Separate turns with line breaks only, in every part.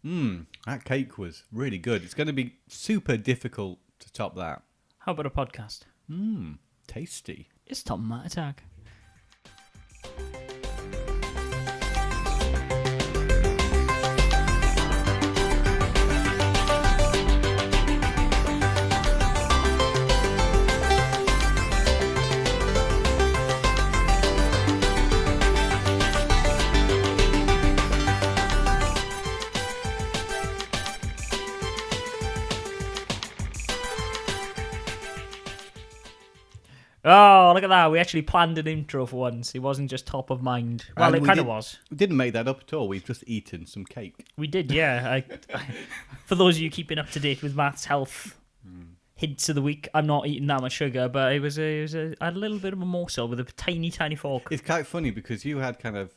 That cake was really good. It's going to be super difficult to top that.
How about a podcast?
Tasty.
It's Tom Matt Attack. Oh, look at that. We actually planned an intro for once. It wasn't just top of mind. Well, it kind of was.
We didn't make that up at all. We've just eaten some cake.
We did, yeah. For those of you keeping up to date with Matt's health hints of the week, I'm not eating that much sugar, but I had a little bit of a morsel with a tiny, tiny fork.
It's quite funny because you had kind of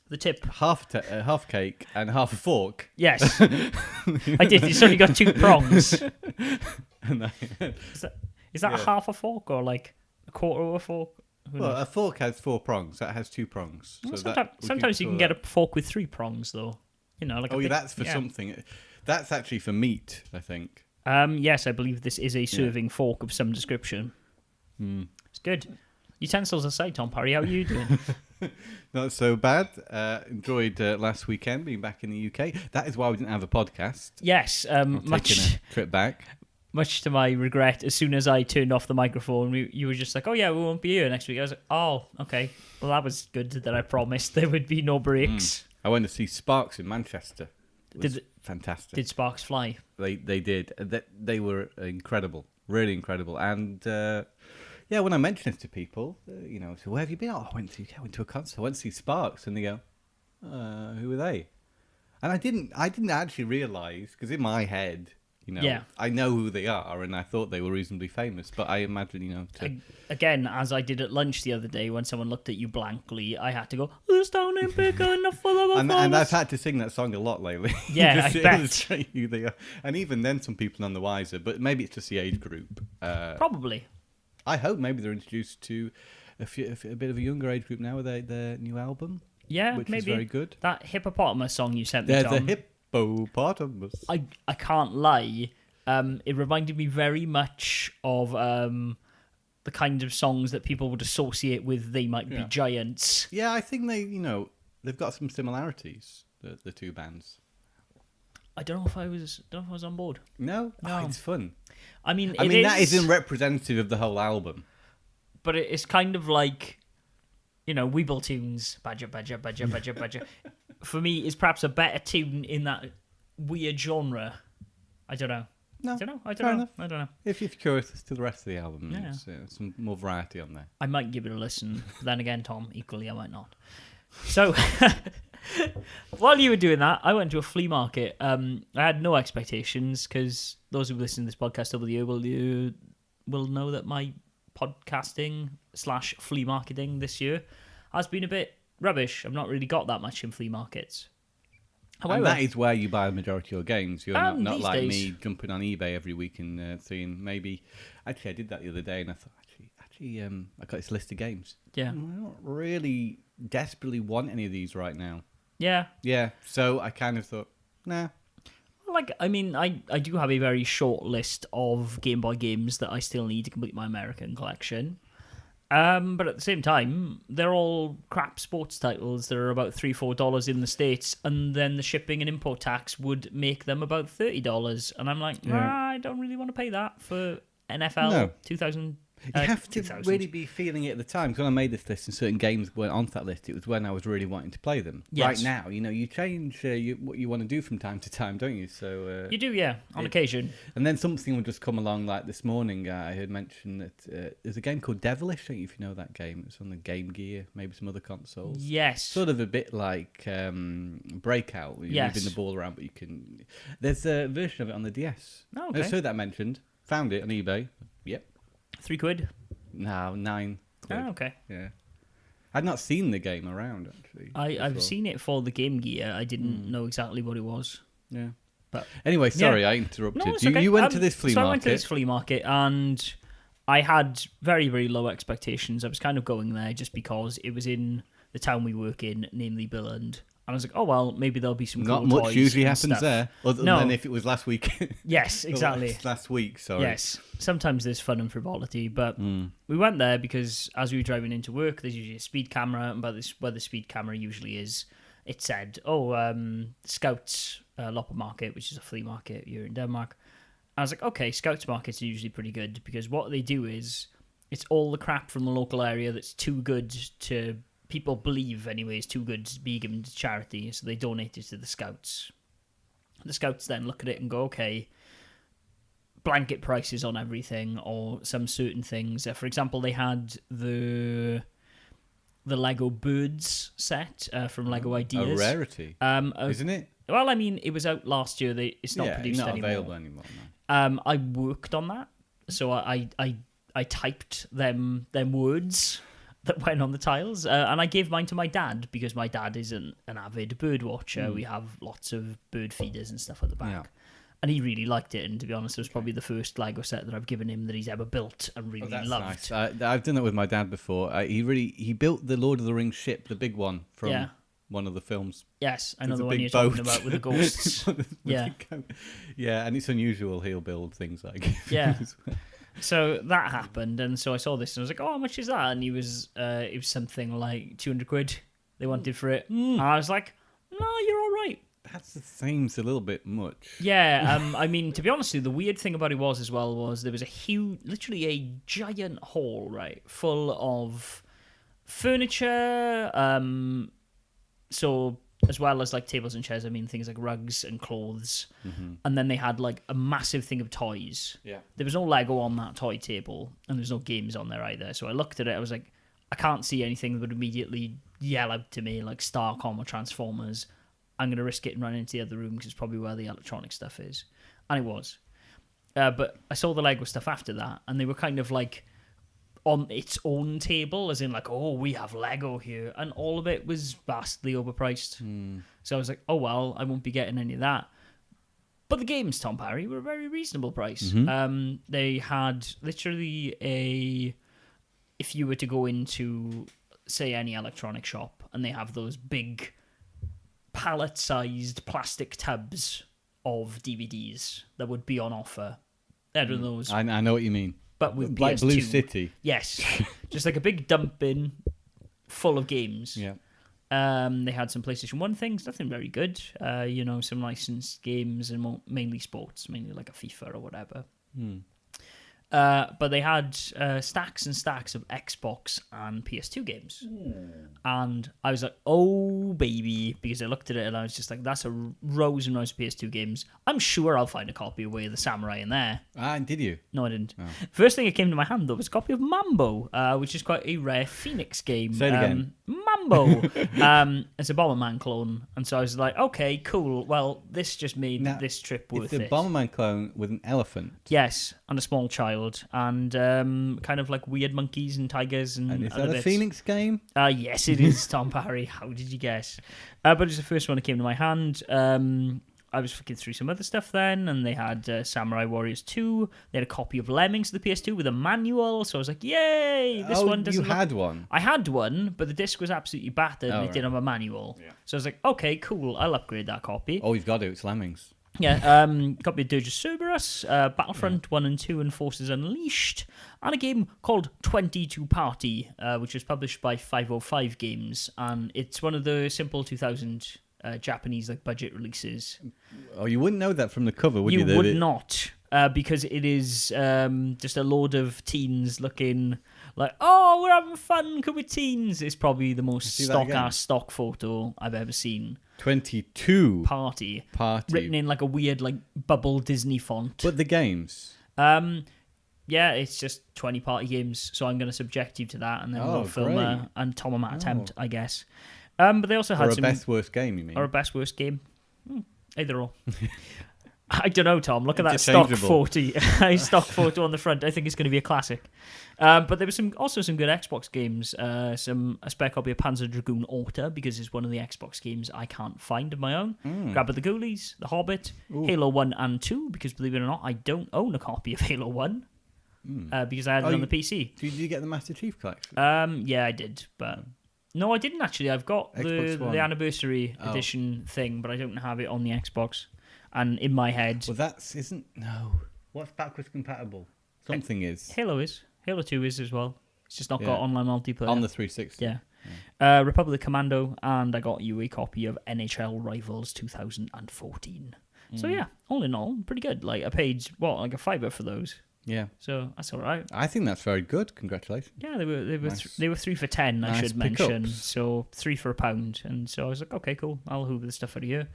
the tip.
Half cake and half a fork.
Yes. I did. It's only got 2 prongs. Is that half a fork or like a quarter of a fork?
Well, a fork has 4 prongs. That has 2 prongs. So
sometimes you can get a fork with 3 prongs, though. You know, like
that's for something. That's actually for meat, I think.
Yes, I believe this is a serving fork of some description. It's good. Utensils aside, Tom Parry, how are you doing?
Not so bad. Enjoyed last weekend being back in the UK. That is why we didn't have a podcast.
Yes,
taking a trip back.
Much to my regret, as soon as I turned off the microphone, you were just like, "Oh yeah, we won't be here next week." I was like, "Oh, okay. Well, that was good that I promised there would be no breaks."
I went to see Sparks in Manchester. It was fantastic.
Did Sparks fly?
They did. They were incredible, really incredible. And when I mention this to people, so where have you been? Oh, I went to a concert. I went to see Sparks, and they go, "Who are they?" And I didn't actually realise, because in my head, I know who they are, and I thought they were reasonably famous. But I imagine,
Again, as I did at lunch the other day, when someone looked at you blankly, I had to go, "This town ain't big enough for them."
And I've had to sing that song a lot lately.
Yeah,
just
I
to
bet.
illustrate who they are. And even then, some people none the wiser. But maybe it's just the age group.
Probably.
I hope maybe they're introduced to a bit of a younger age group now with their new album.
Yeah,
which
maybe.
is very good.
That hippopotamus song you sent me,
There's
Tom.
a hippopotamus.
I can't lie. It reminded me very much of the kind of songs that people would associate with They Might Be Giants.
Yeah, I think they've got some similarities, the two bands.
I don't know if I was on board.
No. Oh, it's fun.
I mean,
that isn't representative of the whole album.
But it's kind of like, Weeble tunes, badger, badger, badger, badger, badger. For me, is perhaps a better tune in that weird genre. I don't know.
No,
I don't know.
If you're curious as to the rest of the album, there's some more variety on there.
I might give it a listen. But then again, Tom, equally, I might not. So, while you were doing that, I went to a flea market. I had no expectations, because those who listen to this podcast over the year will know that my podcasting / flea marketing this year has been a bit rubbish. I've not really got that much in flea markets. However,
and that is where you buy the majority of your games. You're not like
days,
me jumping on eBay every week and seeing maybe. Actually, I did that the other day, and I thought, I got this list of games.
Yeah,
I don't really desperately want any of these right now.
Yeah.
So I kind of thought, nah.
I do have a very short list of Game Boy games that I still need to complete my American collection. But at the same time, they're all crap sports titles that are about $3-4 in the States, and then the shipping and import tax would make them about $30. And I'm like, I don't really want to pay that for NFL 2000.
You have to really be feeling it at the time. Because when I made this list and certain games weren't on that list, it was when I was really wanting to play them.
Yes.
Right now, you change what you want to do from time to time, don't you? So
you do, yeah, on occasion.
And then something would just come along, like this morning. I had mentioned that there's a game called Devilish. I don't know if you know that game. It's on the Game Gear, maybe some other consoles.
Yes.
Sort of a bit like Breakout. You're moving the ball around, but you can. There's a version of it on the DS.
Oh, okay.
I just heard that mentioned. Found it on eBay. Yep.
£3?
No, 9 quid.
Oh, okay.
Yeah. I'd not seen the game around, actually.
I've seen it for the Game Gear. I didn't know exactly what it was.
Yeah.
But
anyway, sorry, I interrupted.
No, it's okay.
You went to this flea market.
I went to this flea market, and I had very, very low expectations. I was kind of going there just because it was in the town we work in, namely Billund. I was like, oh, well, maybe there'll be some
Not
cool
much
toys
usually
and
happens
stuff.
there, other
No.
than if it was last week.
Yes, exactly.
last week, sorry.
Yes, sometimes there's fun and frivolity, but
Mm.
we went there because as we were driving into work, there's usually a speed camera, and by this, where the speed camera usually is, it said, Scouts Lopper Market, which is a flea market here in Denmark. I was like, okay, Scouts Markets are usually pretty good, because what they do is, it's all the crap from the local area that's too good to, people believe anyway, is too good to be given to charity, so they donate it to the Scouts. The Scouts then look at it and go, okay, blanket prices on everything or some certain things. For example, they had the Lego Birds set from Lego Ideas.
A rarity, isn't it?
Well, I mean, it was out last year. It's not produced
not
anymore.
available anymore. No.
I worked on that, so I typed them words that went on the tiles, and I gave mine to my dad because my dad is an avid bird watcher. We have lots of bird feeders and stuff at the back.
Yeah.
And he really liked it, and to be honest, it was probably the first Lego set that I've given him that he's ever built and really
That's
loved.
nice. I've done that with my dad before. He built the Lord of the Rings ship, the big one from one of the films.
Yes, I know
There's
the
a
one
big
you're
boat.
talking about with the ghosts. Yeah.
Yeah, and it's unusual he'll build things like
Yeah. So that happened, and so I saw this, and I was like, "Oh, how much is that?" And it was something like 200 quid they wanted for it. And I was like, "No, you're all right."
That seems a little bit much.
Yeah, I mean, to be honest with you, the weird thing about it was there was a huge, literally a giant hall, right, full of furniture, so as well as like tables and chairs, I mean things like rugs and clothes, and then they had like a massive thing of toys.
Yeah.
There was no Lego on that toy table, and there was no games on there either. So I looked at it, I was like, I can't see anything that would immediately yell out to me like Starcom or Transformers. I'm going to risk it and run into the other room because it's probably where the electronic stuff is. And it was. But I saw the Lego stuff after that, and they were kind of like on its own table, as in like, oh, we have Lego here. And all of it was vastly overpriced. So I was like, oh, well, I won't be getting any of that. But the games, Tom Parry, were a very reasonable price. They had literally if you were to go into, say, any electronic shop, and they have those big pallet-sized plastic tubs of DVDs that would be on offer. Out of those.
I know what you mean.
But with
like
PS2.
Blue City.
Yes. Just like a big dump bin full of games.
Yeah.
They had some PlayStation 1 things, nothing very good. Some licensed games and mainly sports, mainly like a FIFA or whatever. But they had stacks and stacks of Xbox and PS2 games. And I was like, oh, baby, because I looked at it and I was just like, that's a rows and rows of PS2 games. I'm sure I'll find a copy of Way of the Samurai in there.
Did you?
No, I didn't.
Oh.
First thing that came to my hand, though, was a copy of Mambo, which is quite a rare Phoenix game.
Say it again.
Mambo. It's a Bomberman clone. And so I was like, okay, cool. Well, this just made this trip worth
it's a
it.
Bomberman clone with an elephant.
Yes, and a small child, and kind of like weird monkeys and tigers and
And is
other
that a
bits.
Phoenix game?
Yes, it is, Tom Parry. How did you guess? But it was the first one that came to my hand. I was flicking through some other stuff then, and they had Samurai Warriors 2. They had a copy of Lemmings to the PS2 with a manual, so I was like, yay! This one doesn't
you had one?
I had one, but the disc was absolutely battered, and it didn't have a manual.
Yeah.
So I was like, okay, cool, I'll upgrade that copy.
Oh, you've got it. It's Lemmings.
Yeah, copy of Deus Cerberus, Battlefront 1 and 2 and Forces Unleashed, and a game called 22 Party, which was published by 505 Games, and it's one of the simple 2000 Japanese like budget releases.
Oh, you wouldn't know that from the cover, would you?
You would not, because it is just a load of teens looking like, oh, we're having fun, could we teens? It's probably the most stock-ass stock photo I've ever seen.
22
Party written in like a weird like bubble Disney font.
But the games,
yeah, it's just 20 party games, so I'm going to subject you to that, and then we'll film and Tom and Matt attempt, I guess. But they also had
or a
some
best worst game, you mean?
or a best worst game, either or. I don't know, Tom. Look at that stock photo on the front. I think it's going to be a classic. But there was also some good Xbox games. A spare copy of Panzer Dragoon Auto, because it's one of the Xbox games I can't find of my own. Grab of the Ghoulies, The Hobbit, Halo 1 and 2, because believe it or not, I don't own a copy of Halo 1 because I had it on the PC.
Did you get the Master Chief Collection?
Yeah, I did, but No, I didn't actually. I've got
Xbox One.
the anniversary edition thing, but I don't have it on the Xbox. And in my head,
Well, what's backwards compatible? Something is
Halo is. Halo 2 is as well. It's just not got online multiplayer.
on the 360.
Yeah. Republic Commando, and I got you a copy of NHL Rivals 2014. So yeah, all in all, pretty good. Like I paid like $5 for those.
Yeah.
So that's all right.
I think that's very good. Congratulations.
Yeah, they were
Nice.
they were 3 for $10.
Nice
I should mention.
pickups.
So 3 for £1, and so I was like, okay, cool. I'll hoover the stuff out of here.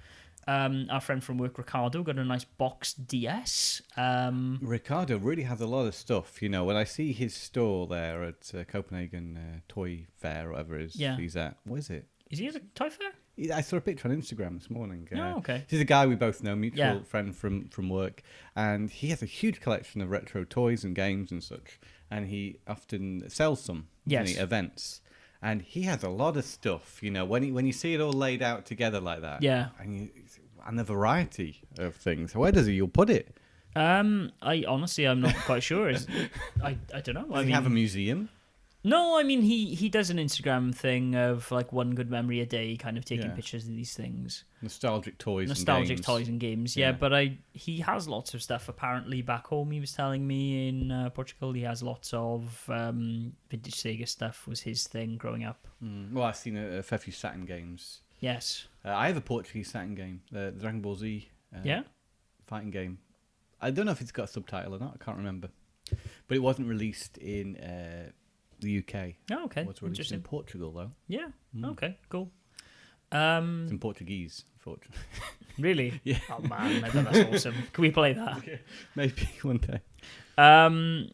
Our friend from work, Ricardo, got a nice box DS.
Ricardo really has a lot of stuff. You know, when I see his store there at Copenhagen Toy Fair or whatever it is he's at, what is it?
Is he at a toy fair?
I saw a picture on Instagram this morning.
Oh, okay.
He's a guy we both know, mutual friend from work, and he has a huge collection of retro toys and games and such, and he often sells some at events. And he has a lot of stuff, you know, when you see it all laid out together like that.
Yeah.
And the variety of things. Where does you'll put it?
I'm not quite sure. I don't know.
Does he have a museum?
No, I mean he does an Instagram thing of like one good memory a day, kind of taking pictures of these things.
Nostalgic toys
and games. Yeah, but he has lots of stuff apparently back home. He was telling me in Portugal he has lots of vintage Sega stuff was his thing growing up.
Well, I've seen a fair few Saturn games.
Yes.
I have a Portuguese Saturn game, the Dragon Ball Z fighting game. I don't know if it's got a subtitle or not. I can't remember. But it wasn't released in the UK.
Oh, okay.
It was released in Portugal, though.
Yeah. Okay, cool.
It's in Portuguese, unfortunately.
Really?
Yeah.
Oh, man, I bet that's awesome. Can we play that?
Okay. Maybe one day.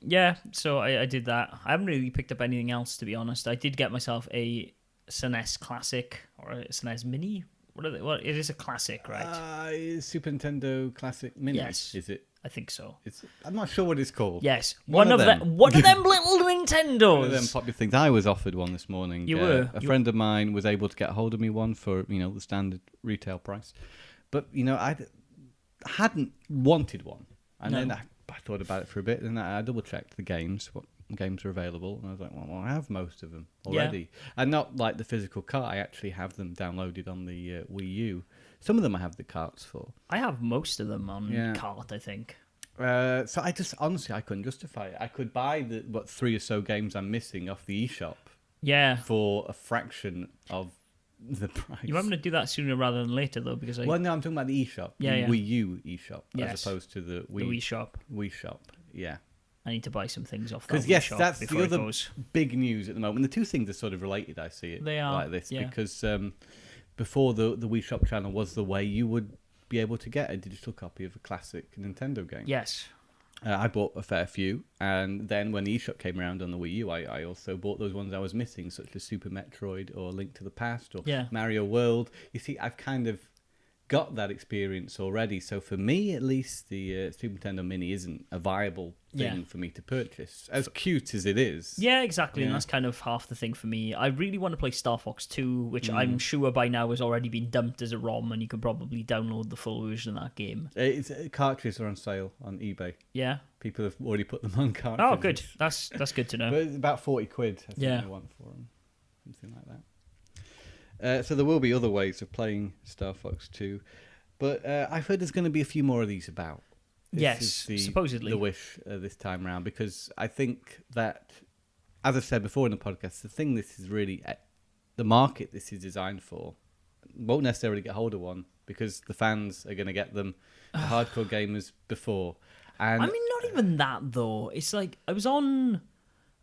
Yeah, so I did that. I haven't really picked up anything else, to be honest. I did get myself a SNES Classic or a SNES Mini. What it is a classic, right?
Super Nintendo Classic Mini.
Yes.
Is it?
I think so.
I'm not sure what it's called.
Yes, one of them little Nintendos.
One of them popular things. I was offered one this morning.
You were.
A friend of mine was able to get hold of me one for the standard retail price, but I hadn't wanted one, and then I thought about it for a bit, and I double checked the games, what games are available, and I was like, well, I have most of them already, and not like the physical cart. I actually have them downloaded on the Wii U. Some of them I have the carts for.
I have most of them on cart, I think.
So I just honestly I couldn't justify it. I could buy the 3 or so games I'm missing off the eShop.
Yeah.
For a fraction of the price.
You want me to do that sooner rather than later though, because
well, no, I'm talking about the eShop, the Wii U eShop, as opposed to the
Wii Shop.
Wii Shop, yeah.
I need to buy some things off that.
Because yes, that's the other big news at the moment. The two things are sort of related. I see it
they are,
like this because. Before the Wii Shop channel was the way you would be able to get a digital copy of a classic Nintendo game.
Yes.
I bought a fair few, and then when the eShop came around on the Wii U, I also bought those ones I was missing, such as Super Metroid or Link to the Past or Mario World. You see, I've kind of got that experience already, so for me at least the Super Nintendo Mini isn't a viable thing for me to purchase, as cute as it is.
Yeah, exactly, and that's kind of half the thing for me. I really want to play Star Fox 2, which I'm sure by now has already been dumped as a ROM, and you can probably download the full version of that game.
Cartridges are on sale on eBay.
Yeah.
People have already put them on cartridges.
Oh, good. That's good to know.
But it's about 40 quid, I think they want for them. Something like that. So there will be other ways of playing Star Fox 2, but I've heard there's going to be a few more of these about. This is
supposedly
the wish this time round, because I think that, as I've said before in the podcast, the thing this is really the market this is designed for won't necessarily get hold of one, because the fans are going to get them, the hardcore gamers before. And
I mean, not even that though. It's like I was on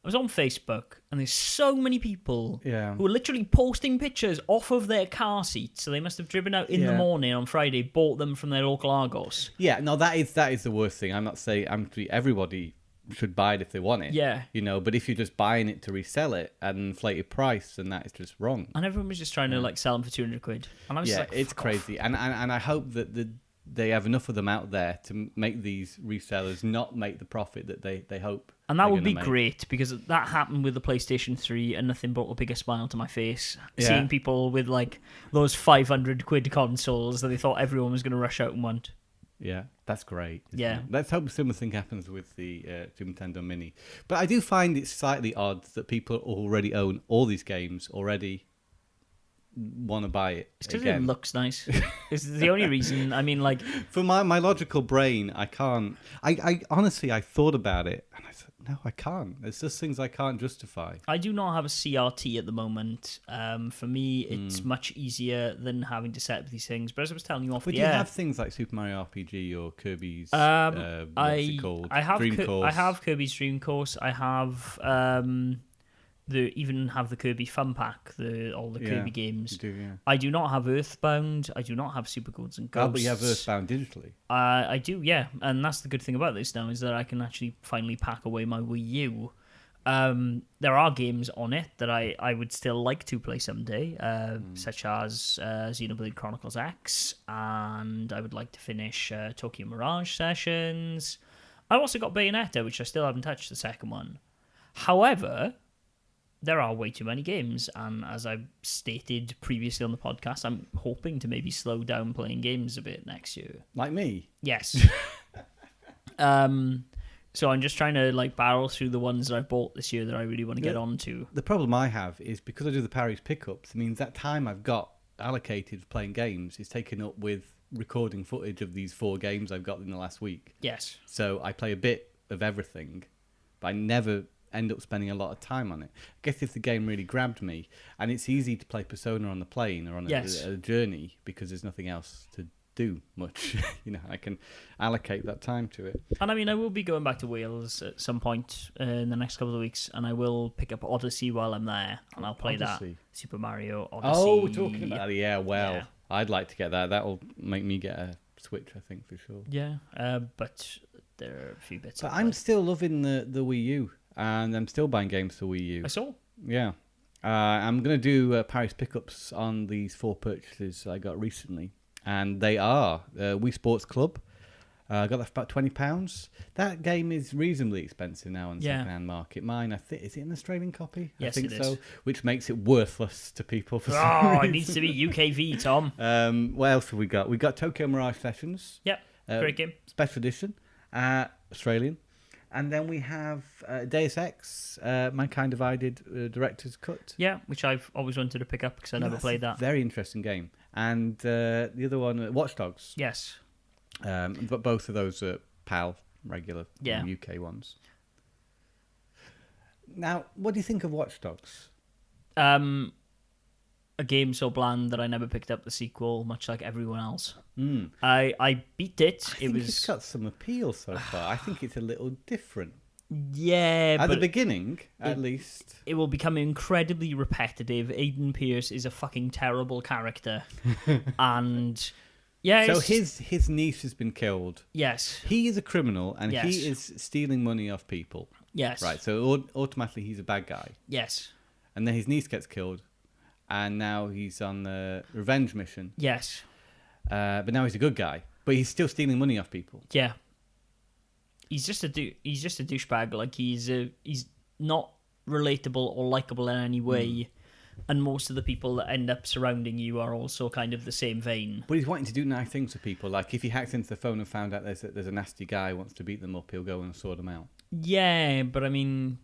Facebook, and there's so many people who are literally posting pictures off of their car seats. So they must have driven out in the morning on Friday, bought them from their local Argos.
Yeah, no, that is the worst thing. I'm not saying everybody should buy it if they want it.
Yeah.
But if you're just buying it to resell it at an inflated price, then that is just wrong.
And everyone was just trying to sell them for 200 quid. And I was like,
it's crazy. And I hope that they have enough of them out there to make these resellers not make the profit that they hope.
And that would be great, because that happened with the PlayStation 3, and nothing brought a bigger smile to my face. Yeah. Seeing people with those 500 quid consoles that they thought everyone was going to rush out and want.
Yeah, that's great.
Yeah.
Let's hope a similar thing happens with the Super Nintendo Mini. But I do find it slightly odd that people already own all these games already want to buy it
It's because
again.
it looks nice. It's the only reason. I mean, like,
For my logical brain, I can't. I honestly, I thought about it, and I said, no, I can't. It's just things I can't justify.
I do not have a CRT at the moment. For me, it's much easier than having to set up these things. But as I was telling you off
But
the
do you
air,
have things like Super Mario RPG or Kirby's?
um,
What's it called? Dream Course.
I have Kirby's Dream Course. I have even have the Kirby Fun Pack, all the Kirby games.
You do, yeah.
I do not have Earthbound. I do not have Super Golds and Ghosts.
Oh, but you have Earthbound digitally.
I do, yeah, and that's the good thing about this now is that I can actually finally pack away my Wii U. There are games on it that I would still like to play someday, such as Xenoblade Chronicles X, and I would like to finish Tokyo Mirage Sessions. I've also got Bayonetta, which I still haven't touched the second one. However, there are way too many games, and as I've stated previously on the podcast, I'm hoping to maybe slow down playing games a bit next year.
Like me.
Yes. So I'm just trying to like barrel through the ones that I bought this year that I really want to get onto.
The problem I have is because I do the Paris pickups, it means that time I've got allocated for playing games is taken up with recording footage of these 4 games I've got in the last week.
Yes.
So I play a bit of everything, but I never end up spending a lot of time on it. I guess if the game really grabbed me, and it's easy to play Persona on the plane or on a journey because there's nothing else to do much. I can allocate that time to it.
And I mean, I will be going back to Wales at some point in the next couple of weeks, and I will pick up Odyssey while I'm there, and I'll play
Odyssey.
that Super Mario Odyssey.
Oh, we're talking about it. Yeah, well,
Yeah.
I'd like to get that. That'll make me get a Switch, I think, for sure.
Yeah, but there are a few bits.
But I'm still loving the Wii U, and I'm still buying games for Wii U.
I saw.
Yeah. I'm going to do Paris pickups on these 4 purchases I got recently. And they are Wii Sports Club. I got that for about £20. That game is reasonably expensive now on the second-hand market. Mine, I think, is it an Australian copy?
Yes,
I think
it
so.
is.
Which makes it worthless to people for some reason.
It needs to be UKV, Tom.
What else have we got? We got Tokyo Mirage Sessions.
Yep, great game.
Special edition, Australian. And then we have Deus Ex, Mankind Divided Director's Cut.
Yeah, which I've always wanted to pick up because I never played that.
Very interesting game. And the other one, Watch Dogs.
Yes.
But both of those are PAL, regular
Yeah.
UK ones. Now, what do you think of Watch Dogs?
A game so bland that I never picked up the sequel, much like everyone else.
Mm.
I beat it.
I think it's got some appeal so far. I think it's a little different.
Yeah,
At
but
the beginning, at least.
it will become incredibly repetitive. Aiden Pierce is a fucking terrible character. And yeah,
So his niece has been killed.
Yes.
He is a criminal, and
Yes.
he is stealing money off people.
Yes.
Right, so automatically he's a bad guy.
Yes.
And then his niece gets killed, and now he's on the revenge mission.
Yes.
But now he's a good guy, but he's still stealing money off people.
Yeah. He's just a douchebag. Like he's not relatable or likable in any way, and most of the people that end up surrounding you are also kind of the same vein.
But he's wanting to do nice things for people. Like if he hacks into the phone and found out there's a nasty guy who wants to beat them up, he'll go and sort them out.
Yeah, but I mean,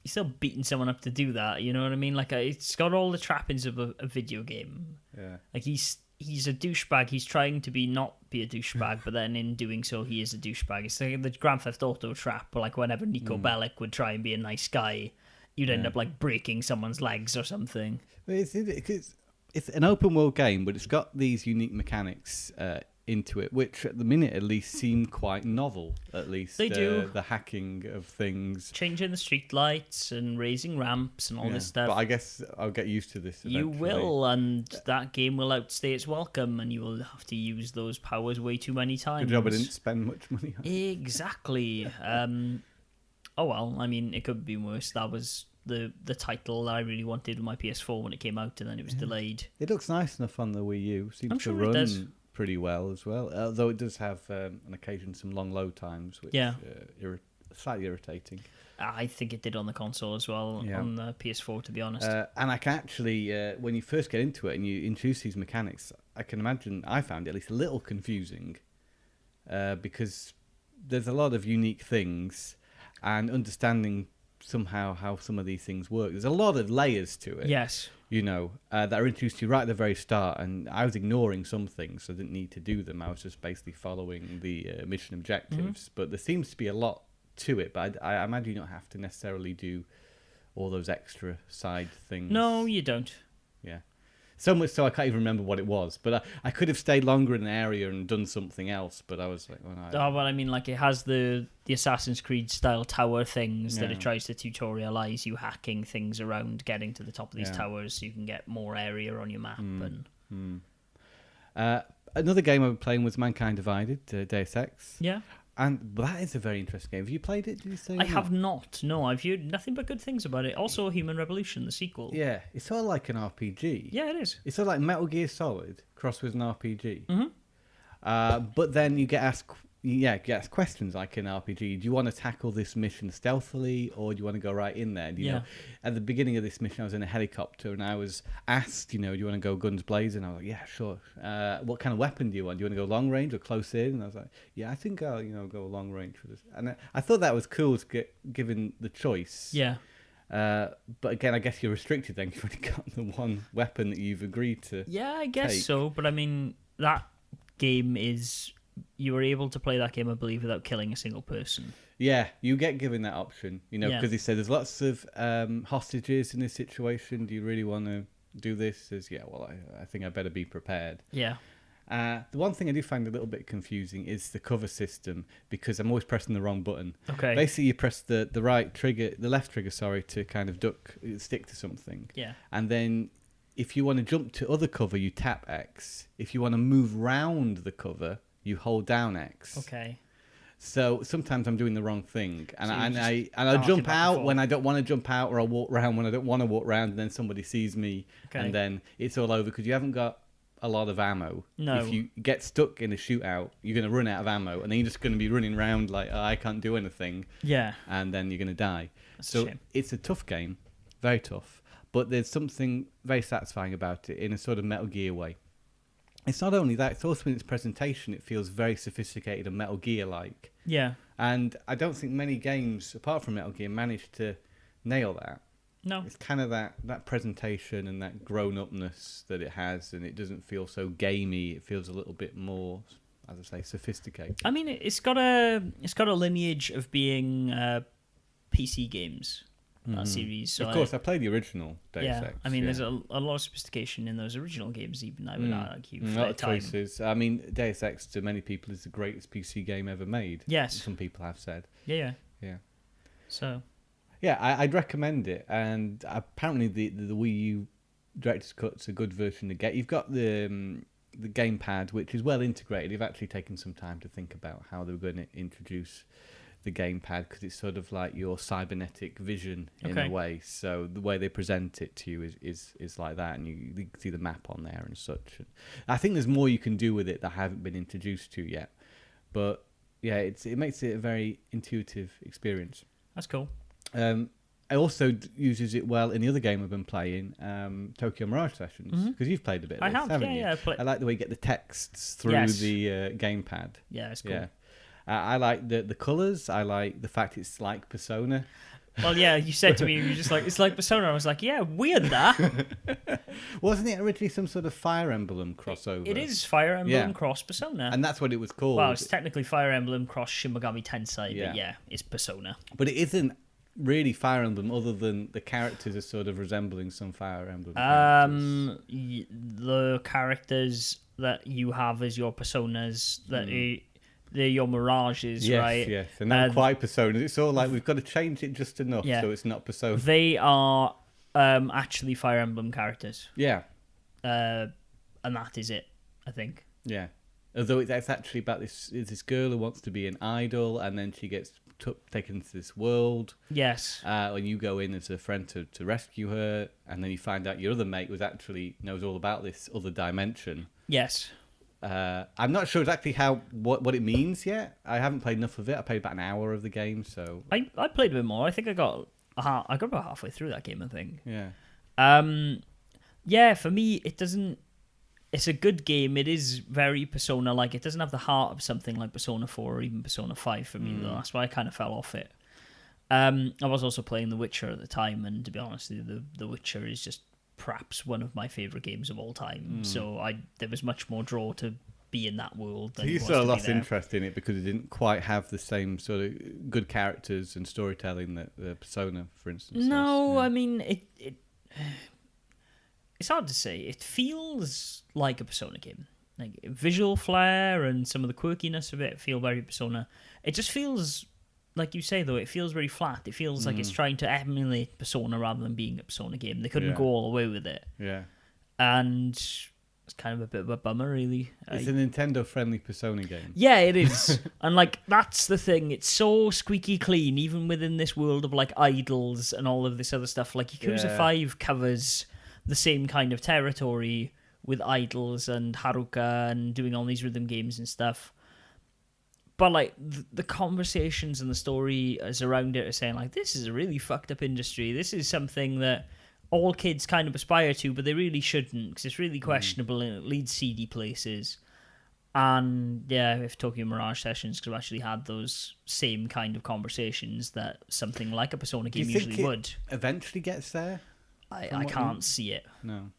he's still beating someone up to do that. You know what I mean? Like it's got all the trappings of a video game.
Yeah.
Like he's a douchebag. He's trying to not be a douchebag, but then in doing so, he is a douchebag. It's like the Grand Theft Auto trap. Like whenever Nico Bellic would try and be a nice guy, you'd end up like breaking someone's legs or something.
It's an open world game, but it's got these unique mechanics into it, which at the minute at least seem quite novel. At least
They do.
The hacking of things,
Changing the street lights and raising ramps and all this stuff.
But I guess I'll get used to this eventually.
You will, and that game will outstay its welcome, and you will have to use those powers way too many times.
Good job I didn't spend much money on it.
Exactly. Oh well, I mean, it could be worse. That was the title that I really wanted with my PS4 when it came out, and then it was delayed.
It looks nice enough on the Wii U. Seems
I'm
to
sure it does.
run pretty well as well. Although it does have on occasion some long load times, which slightly irritating.
I think it did on the console as well, on the PS4, to be honest.
And I can actually, when you first get into it and you introduce these mechanics, I can imagine I found it at least a little confusing because there's a lot of unique things and understanding somehow how some of these things work. There's a lot of layers to it.
Yes.
that are introduced to you right at the very start, and I was ignoring some things, so I didn't need to do them. I was just basically following the mission objectives. But there seems to be a lot to it, but I imagine you don't have to necessarily do all those extra side things.
No, you don't.
Yeah. So much so I can't even remember what it was. But I could have stayed longer in an area and done something else, but I was like,
well, I mean, like, it has the Assassin's Creed style tower things that it tries to tutorialize you hacking things around getting to the top of these towers so you can get more area on your map.
Another game I've been playing was Mankind Divided, Deus Ex.
Yeah.
And that is a very interesting game. Have you played it, did you say?
I have not. No, I've heard nothing but good things about it. Also, Human Revolution, the sequel.
Yeah, it's sort of like an RPG.
Yeah, it is.
It's sort of like Metal Gear Solid crossed with an RPG. But then you get asked questions like in RPG. Do you want to tackle this mission stealthily, or do you want to go right in there? You know, at the beginning of this mission, I was in a helicopter, and I was asked, do you want to go guns blazing? I was like, yeah, sure. What kind of weapon do you want? Do you want to go long range or close in? And I was like, yeah, I think I'll go long range for this. And I thought that was cool to get given the choice.
Yeah.
But again, I guess you're restricted then. You've only got the one weapon that you've agreed to.
Yeah, I guess
take.
so. But I mean, that game is. You were able to play that game, I believe, without killing a single person.
Yeah, you get given that option, because
Yeah.
he said there's lots of hostages in this situation. Do you really want to do this? Says, yeah, well, I think I better be prepared.
Yeah.
The one thing I do find a little bit confusing is the cover system, because I'm always pressing the wrong button.
Okay.
Basically, you press the right trigger, the left trigger, to kind of stick to something.
Yeah.
And then if you want to jump to other cover, you tap X. If you want to move round the cover, you hold down X.
Okay.
So sometimes I'm doing the wrong thing, and
So
I jump out when I don't want to jump out, or I walk around when I don't want to walk around, and then somebody sees me, and then it's all over because you haven't got a lot of ammo.
No.
If you get stuck in a shootout, you're going to run out of ammo, and then you're just going to be running around like, oh, I can't do anything.
Yeah.
And then you're going to die.
That's
so
a shame.
it's a tough game, very tough, but there's something very satisfying about it in a sort of Metal Gear way. It's not only that, it's also in its presentation, it feels very sophisticated and Metal Gear-like.
Yeah.
And I don't think many games, apart from Metal Gear, manage to nail that.
No.
It's kind of that presentation and that grown-upness that it has, and it doesn't feel so gamey. It feels a little bit more, as I say, sophisticated.
I mean, it's got a lineage of being PC games. That series. So
of course, I played the original Deus Ex.
I mean, there's a lot of sophistication in those original games, even I would argue.
A lot of choices. I mean, Deus Ex, to many people, is the greatest PC game ever made.
Yes.
Some people have said.
Yeah.
So. Yeah, I'd recommend it. And apparently the Wii U Director's Cut's a good version to get. You've got the gamepad, which is well integrated. They've actually taken some time to think about how they were going to introduce the gamepad, because it's sort of like your cybernetic vision in a way. So the way they present it to you is like that, and you can see the map on there and such. I think there's more you can do with it that I haven't been introduced to yet. But yeah, it makes it a very intuitive experience.
That's cool.
It also uses it well in the other game I've been playing, Tokyo Mirage Sessions, because you've played a bit of this, haven't you?
Yeah.
I like the way you get the texts through the gamepad.
Yeah, it's cool.
Yeah. I like the colours. I like the fact it's like Persona.
Well, yeah, you said to me, you were just like, it's like Persona. I was like, yeah, weird that.
Wasn't it originally some sort of Fire Emblem crossover?
It is Fire Emblem cross Persona.
And that's what it was called.
Well, it's technically Fire Emblem cross Shin Megami Tensei, but yeah, it's Persona.
But it isn't really Fire Emblem, other than the characters are sort of resembling some Fire Emblem characters.
The characters that you have as your Personas, they're your Mirages, right?
Yes, and not quite Personas. It's all like we've got to change it just enough so it's not Persona.
They are actually Fire Emblem characters.
Yeah.
And that is it, I think.
Yeah. Although it's actually about this girl who wants to be an idol, and then she gets taken into this world.
Yes.
And you go in as a friend to rescue her, and then you find out your other mate knows all about this other dimension.
Yes.
I'm not sure exactly what it means yet. I haven't played enough of it. I played about an hour of the game, so
I played a bit more. I think I got about halfway through that game, I think.
Yeah.
Yeah, for me it doesn't. It's a good game. It is very Persona-like. It doesn't have the heart of something like Persona 4 or even Persona 5 for me, though. That's why I kind of fell off it. I was also playing The Witcher at the time, and to be honest, The Witcher is just perhaps one of my favorite games of all time. So there was much more draw to be in that world than
So you
it was
sort of
to be
lost
there.
interest in it because it didn't quite have the same sort of good characters and storytelling that Persona, for instance.
No,
has.
I mean it's hard to say. It feels like a Persona game. Like visual flair and some of the quirkiness of it feel very Persona. It just feels, like you say though, it feels very flat. It feels like it's trying to emulate Persona rather than being a Persona game. They couldn't go all the way with it,
Yeah.
and it's kind of a bit of a bummer, really.
It's a Nintendo-friendly Persona game.
Yeah, it is. And, like, that's the thing. It's so squeaky clean, even within this world of, like, idols and all of this other stuff. Like, Yakuza 5 covers the same kind of territory with idols and Haruka and doing all these rhythm games and stuff. But, like, the conversations and the story is around it are saying, like, this is a really fucked up industry. This is something that all kids kind of aspire to, but they really shouldn't, because it's really questionable and it leads seedy places. And yeah, if Tokyo Mirage Sessions could have actually had those same kind of conversations that something like a Persona game usually would.
Eventually gets there?
I can't see it.
No.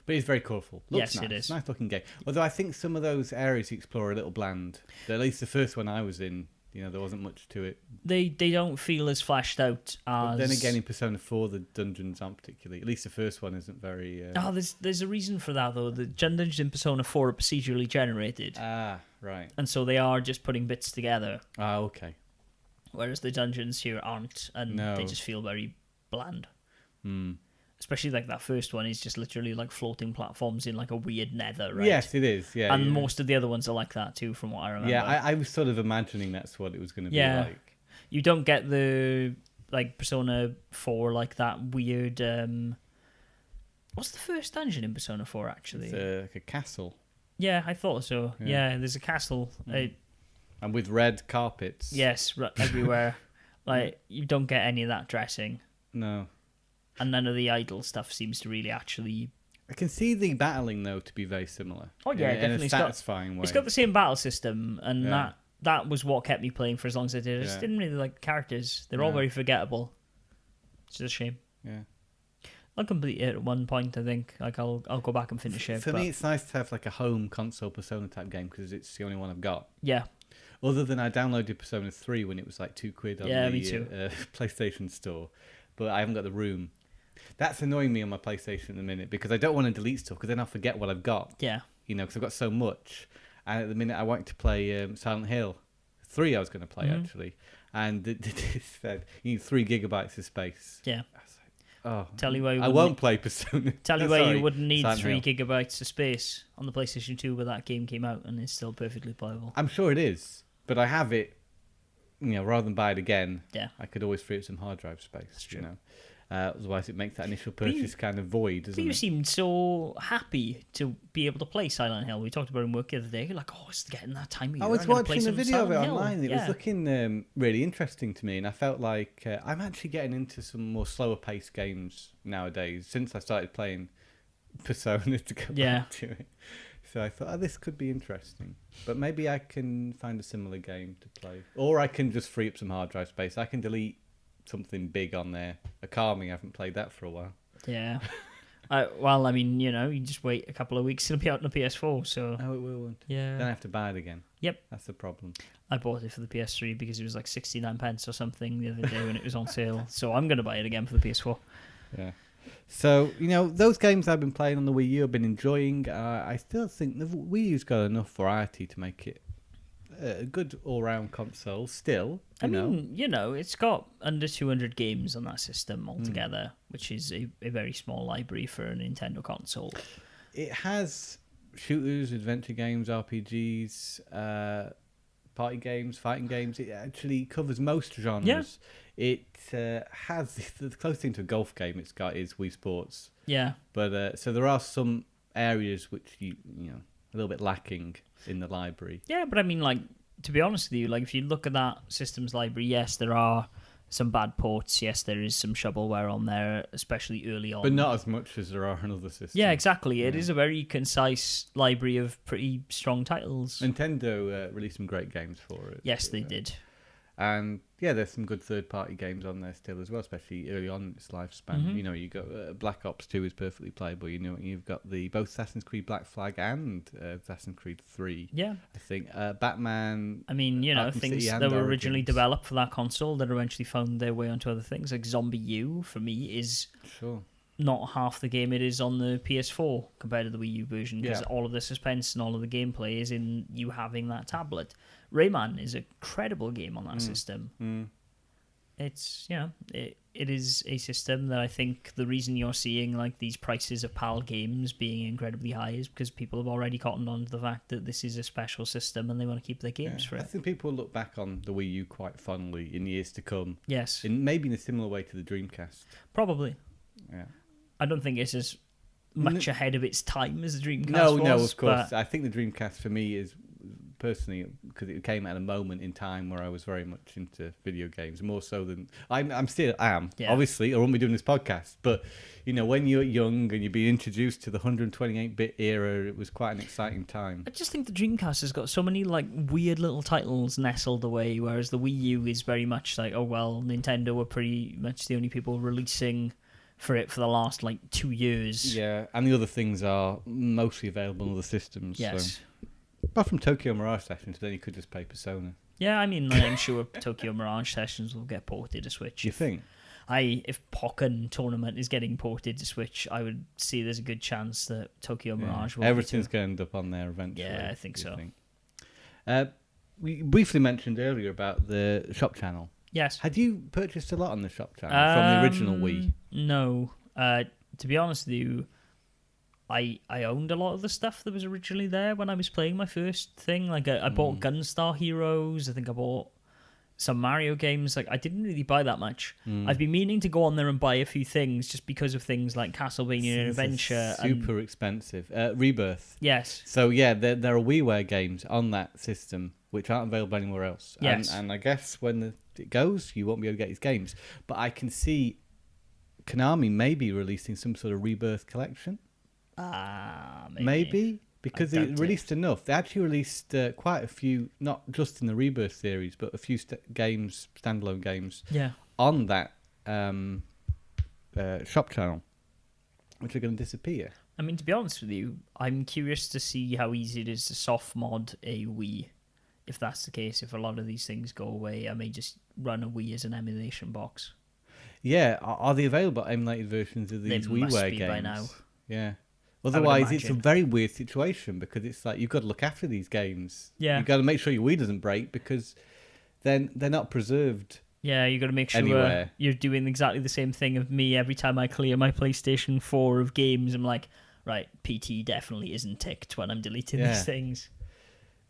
But it's very colourful. Looks
Yes,
nice.
it is.
Nice looking game. Although I think some of those areas you explore are a little bland. At least the first one I was in, there wasn't much to it.
They don't feel as fleshed out as...
But then again, in Persona 4, the dungeons aren't particularly... At least the first one isn't very...
there's a reason for that, though. The dungeons in Persona 4 are procedurally generated.
Ah, right.
And so they are just putting bits together.
Ah, okay.
Whereas the dungeons here aren't, and they just feel very bland. Especially like that first one is just literally like floating platforms in like a weird nether, right?
Yes, it is. Yeah,
and most of the other ones are like that too, from what I remember.
Yeah, I was sort of imagining that's what it was going to be like.
You don't get the like Persona 4 like that weird. What's the first dungeon in Persona 4 actually?
It's like a castle.
Yeah, I thought so. Yeah, there's a castle.
And with red carpets.
Yes, everywhere. Like you don't get any of that dressing.
No.
And none of the idol stuff seems to really actually...
I can see the battling, though, to be very similar.
Oh, yeah, definitely.
In a satisfying way.
It's got the same battle system, and that was what kept me playing for as long as I did. I just didn't really like the characters. They're all very forgettable. It's just a shame.
Yeah.
I'll complete it at one point, I think. Like, I'll go back and finish it.
For me, it's nice to have like a home console Persona-type game, because it's the only one I've got.
Yeah.
Other than I downloaded Persona 3 when it was like £2 on the
me too.
PlayStation Store, but I haven't got the room. That's annoying me on my PlayStation at the minute because I don't want to delete stuff because then I'll forget what I've got.
Yeah.
Because I've got so much. And at the minute I wanted to play Silent Hill 3 I was going to play actually. And it said you need 3 gigabytes of space.
Yeah.
I was like, oh.
Tell you why
I won't play Persona.
Tell you why you wouldn't need
Silent
3
Hill.
gigabytes of space on the PlayStation 2 where that game came out and it's still perfectly playable.
I'm sure it is. But I have it, rather than buy it again, I could always free up some hard drive space.
That's true.
Otherwise, it makes that initial purchase kind of void, doesn't
You
it?
seemed so happy to be able to play Silent Hill. We talked about it in work the other day. You're like, it's getting that time of year.
I was
I'm gonna play
watching a
some
video of it
Silent Hill.
online. It was looking really interesting to me, and I felt like I'm actually getting into some more slower-paced games nowadays since I started playing Persona to go back to it. So I thought, this could be interesting. But maybe I can find a similar game to play. Or I can just free up some hard drive space. I can delete something big on there. Akami, I haven't played that for a while.
Yeah. Well, I mean, you just wait a couple of weeks and it'll be out on the PS4, so...
Oh, it won't.
Yeah.
Then I have to buy it again.
Yep.
That's the problem.
I bought it for the PS3 because it was like 69 pence or something the other day when it was on sale. So I'm going to buy it again for the PS4.
Yeah. So, those games I've been playing on the Wii U I've been enjoying. I still think the Wii U's got enough variety to make it a good all-round console still.
I mean, it's got under 200 games on that system altogether, which is a very small library for a Nintendo console.
It has shooters, adventure games, RPGs, party games, fighting games. It actually covers most genres.
Yeah.
It has the closest thing to a golf game it's got is Wii Sports.
Yeah.
But so there are some areas which you know a little bit lacking in the library.
Yeah, but I mean, like, to be honest with you, like if you look at that systems library, yes, there are some bad ports. Yes, there is some shovelware on there, especially early on.
But not as much as there are in other systems.
Yeah, exactly. It is a very concise library of pretty strong titles.
Nintendo released some great games for it.
Yes, they did.
And yeah, there's some good third-party games on there still as well, especially early on in its lifespan. You know, you got Black Ops 2 is perfectly playable. You know, you've got both Assassin's Creed Black Flag and Assassin's Creed 3.
Yeah.
I think Batman.
I mean, you know,
Arkham
things
City
that
and
were originally
Origins.
developed for that console that eventually found their way onto other things, like Zombie U, for me, is
Sure.
not half the game it is on the PS4 compared to the Wii U version, because
Yeah.
all of the suspense and all of the gameplay is in you having that tablet. Rayman is a credible game on that system. It's, you know, it is a system that I think the reason you're seeing like these prices of PAL games being incredibly high is because people have already cottoned on to the fact that this is a special system and they want to keep their games for
I
it.
think people will look back on the Wii U quite fondly in years to come.
Yes,
Maybe in a similar way to the Dreamcast.
probably.
Yeah.
I don't think it's as much ahead of its time as the Dreamcast
No,
was.
of course.
But
I think the Dreamcast for me is personally because it came at a moment in time where I was very much into video games, more so than I am.
Yeah.
Obviously, or wouldn't be doing this podcast. But you know, when you're young and you're being introduced to the 128-bit era, it was quite an exciting time.
I just think the Dreamcast has got so many like weird little titles nestled away, whereas the Wii U is very much like, oh well, Nintendo were pretty much the only people releasing for it for the last like 2 years.
Yeah, and the other things are mostly available on other systems.
Yes.
So. Apart from Tokyo Mirage Sessions, then you could just play Persona.
Yeah, I mean, I'm sure Tokyo Mirage Sessions will get ported to Switch.
You think?
If Pokken Tournament is getting ported to Switch, I would see there's a good chance that Tokyo Mirage will.
Everything's going to end up on there eventually.
Yeah, I think so.
We briefly mentioned earlier about the shop channel.
Yes.
Had you purchased a lot on the shop channel from the original Wii?
No. To be honest with you, I owned a lot of the stuff that was originally there when I was playing my first thing. Like I bought Gunstar Heroes. I think I bought some Mario games. Like I didn't really buy that much. I've been meaning to go on there and buy a few things just because of things like Castlevania Adventure.
Super expensive. Rebirth.
Yes.
So yeah, there are WiiWare games on that system which aren't available anywhere else.
Yes.
And I guess when it goes, you won't be able to get these games. But I can see Konami maybe releasing some sort of Rebirth collection. Maybe. Because they released enough. They actually released quite a few, not just in the Rebirth series, but a few standalone games on that shop channel, which are going to disappear.
I mean, to be honest with you, I'm curious to see how easy it is to soft mod a Wii. If that's the case, if a lot of these things go away, I may just run a Wii as an emulation box.
Yeah, are they available emulated versions of these
They must
WiiWare
be
games?
by now.
Yeah. Otherwise, it's a
imagine.
very weird situation because it's like you've got to look after these games.
Yeah.
You've got to make sure your Wii doesn't break because then they're not preserved.
Yeah, you got to make sure
Anywhere.
you're doing exactly the same thing of me every time I clear my PlayStation 4 of games. I'm like, right, PT definitely isn't ticked when I'm deleting these things.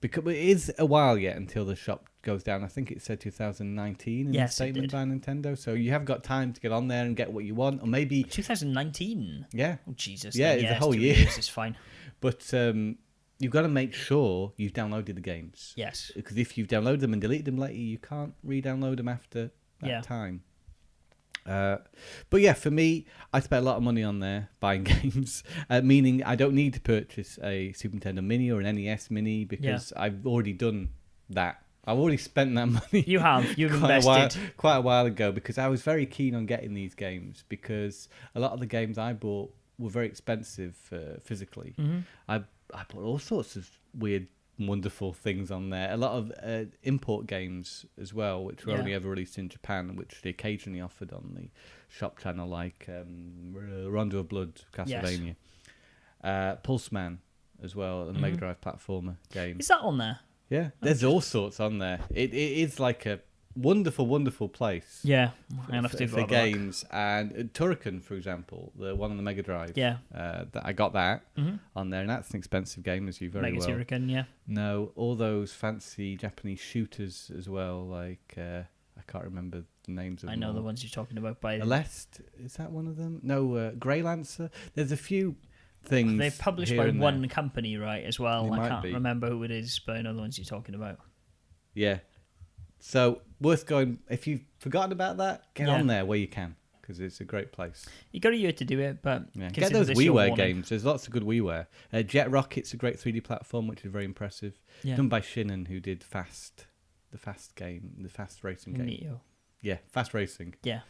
Because it is a while yet until the shop goes down. I think it said 2019 in the statement by Nintendo. So you have got time to get on there and get what you want, or maybe
2019.
Yeah.
Oh Jesus.
Yeah,
then,
it's a whole
2
year.
years, it's fine.
But you've got to make sure you've downloaded the games.
Yes.
Because if you've downloaded them and deleted them later, you can't re-download them after that time. But yeah, for me, I spent a lot of money on there buying games, meaning I don't need to purchase a Super Nintendo Mini or an NES Mini because I've already done that. I've already spent that money.
You have. You've invested.
Quite a while ago because I was very keen on getting these games because a lot of the games I bought were very expensive physically.
Mm-hmm.
I bought all sorts of weird, wonderful things on there. A lot of import games as well, which were only ever released in Japan, which they occasionally offered on the shop channel, like Rondo of Blood, Castlevania, Pulse Man as well, and the Mega Drive platformer game.
Is that on there?
Yeah, there's all sorts on there. It is like a wonderful, wonderful place.
Yeah, I'm gonna have to
for games. And Turrican, for example, the one on the Mega Drive.
Yeah,
that I got that on there, and that's an expensive game, as you very
Mega
well.
Turrican, yeah.
No, all those fancy Japanese shooters as well. Like I can't remember the names of them.
I know the ones you're talking about. By
Alest, is that one of them? No, Grey Lancer. There's a few things.
They're published by one company, right? As well. I can't remember who it is, but I know the ones you're talking about.
Yeah. So worth going. If you've forgotten about that, get on there where you can because it's a great place.
You got a year to do it, but
get those WiiWare games. There's lots of good WiiWare. Jet Rocket's a great 3D platform, which is very impressive. Done by Shinnon, who did Fast, fast game, the fast racing game.
Neo.
Yeah, fast racing.
Yeah.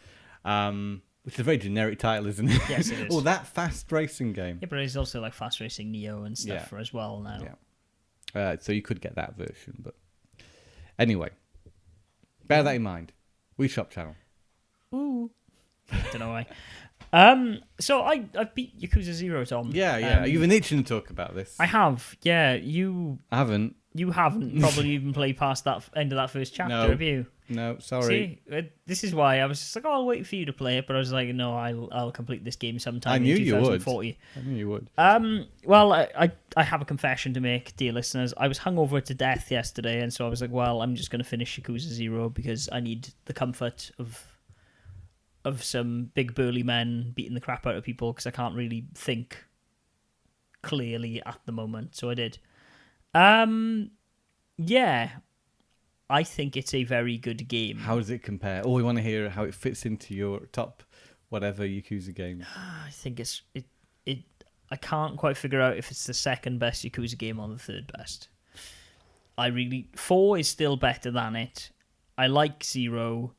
Which is a very generic title, isn't it?
Yes, it is.
Oh, that fast racing game.
Yeah, but there's also like fast racing Neo and stuff as well now.
Yeah. So you could get that version, but anyway, bear that in mind. Wii Shop channel.
Ooh. Don't know why. So I beat Yakuza 0, Tom.
Yeah. You've been itching to talk about this.
I have. Yeah, you
haven't.
You haven't probably even played past that end of that first chapter, have you?
No, sorry.
See, this is why I was just like, I'll wait for you to play it, but I was like, no, I'll complete this game sometime
I knew
in 2040.
you would. I knew you would.
Well, I have a confession to make, dear listeners. I was hungover to death yesterday, and so I was like, well, I'm just going to finish Yakuza 0 because I need the comfort of some big burly men beating the crap out of people because I can't really think clearly at the moment. So I did. Yeah, I think it's a very good game.
How does it compare? Oh, we want to hear how it fits into your top whatever Yakuza game.
I think it. I can't quite figure out if it's the second best Yakuza game or the third best. 4 is still better than it. I like 0,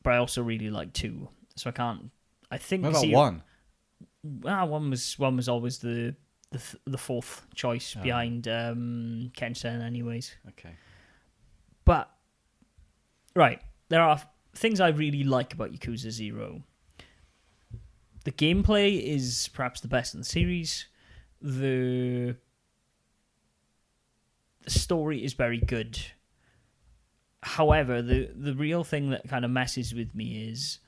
but I also really like 2. So I can't. I think.
What about
0,
1?
One was always the fourth choice behind Ken-sen anyways.
Okay.
But, right, there are things I really like about Yakuza 0. The gameplay is perhaps the best in the series. The story is very good. However, the real thing that kind of messes with me is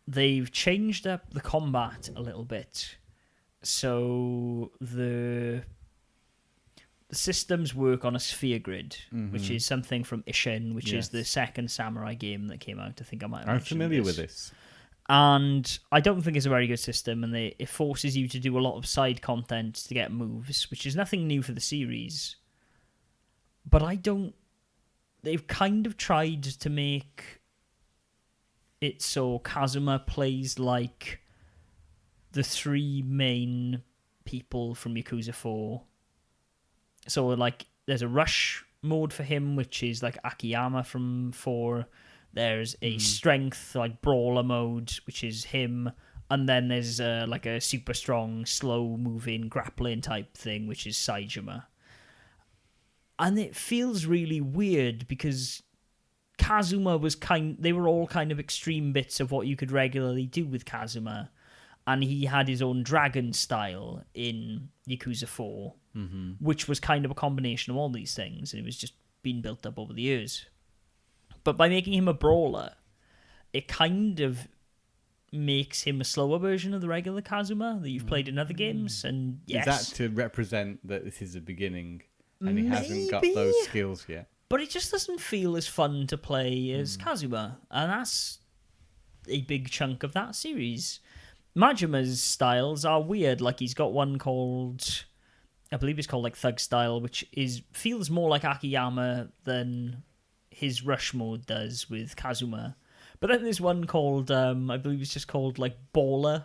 they've changed up the combat a little bit. So the systems work on a sphere grid, which is something from Ishin, which is the second samurai game that came out. I think I might have
I'm
mentioned
familiar
this.
with this.
And I don't think it's a very good system, and it forces you to do a lot of side content to get moves, which is nothing new for the series. But they've kind of tried to make it so Kazuma plays like the 3 main people from Yakuza 4. So, like, there's a rush mode for him, which is like Akiyama from 4. There's a strength, like, brawler mode, which is him. And then there's like a super strong, slow-moving, grappling type thing, which is Saejima. And it feels really weird because Kazuma was they were all kind of extreme bits of what you could regularly do with Kazuma. And he had his own dragon style in Yakuza 4, which was kind of a combination of all these things, and it was just being built up over the years. But by making him a brawler, it kind of makes him a slower version of the regular Kazuma that you've played in other games. And yes,
is that to represent that this is the beginning, and he hasn't got
Maybe.
those skills yet?
But it just doesn't feel as fun to play as Kazuma, and that's a big chunk of that series. Majima's styles are weird. Like, he's got one called, I believe it's called like Thug Style, which feels more like Akiyama than his rush mode does with Kazuma. But then there's one called, I believe it's just called like Baller.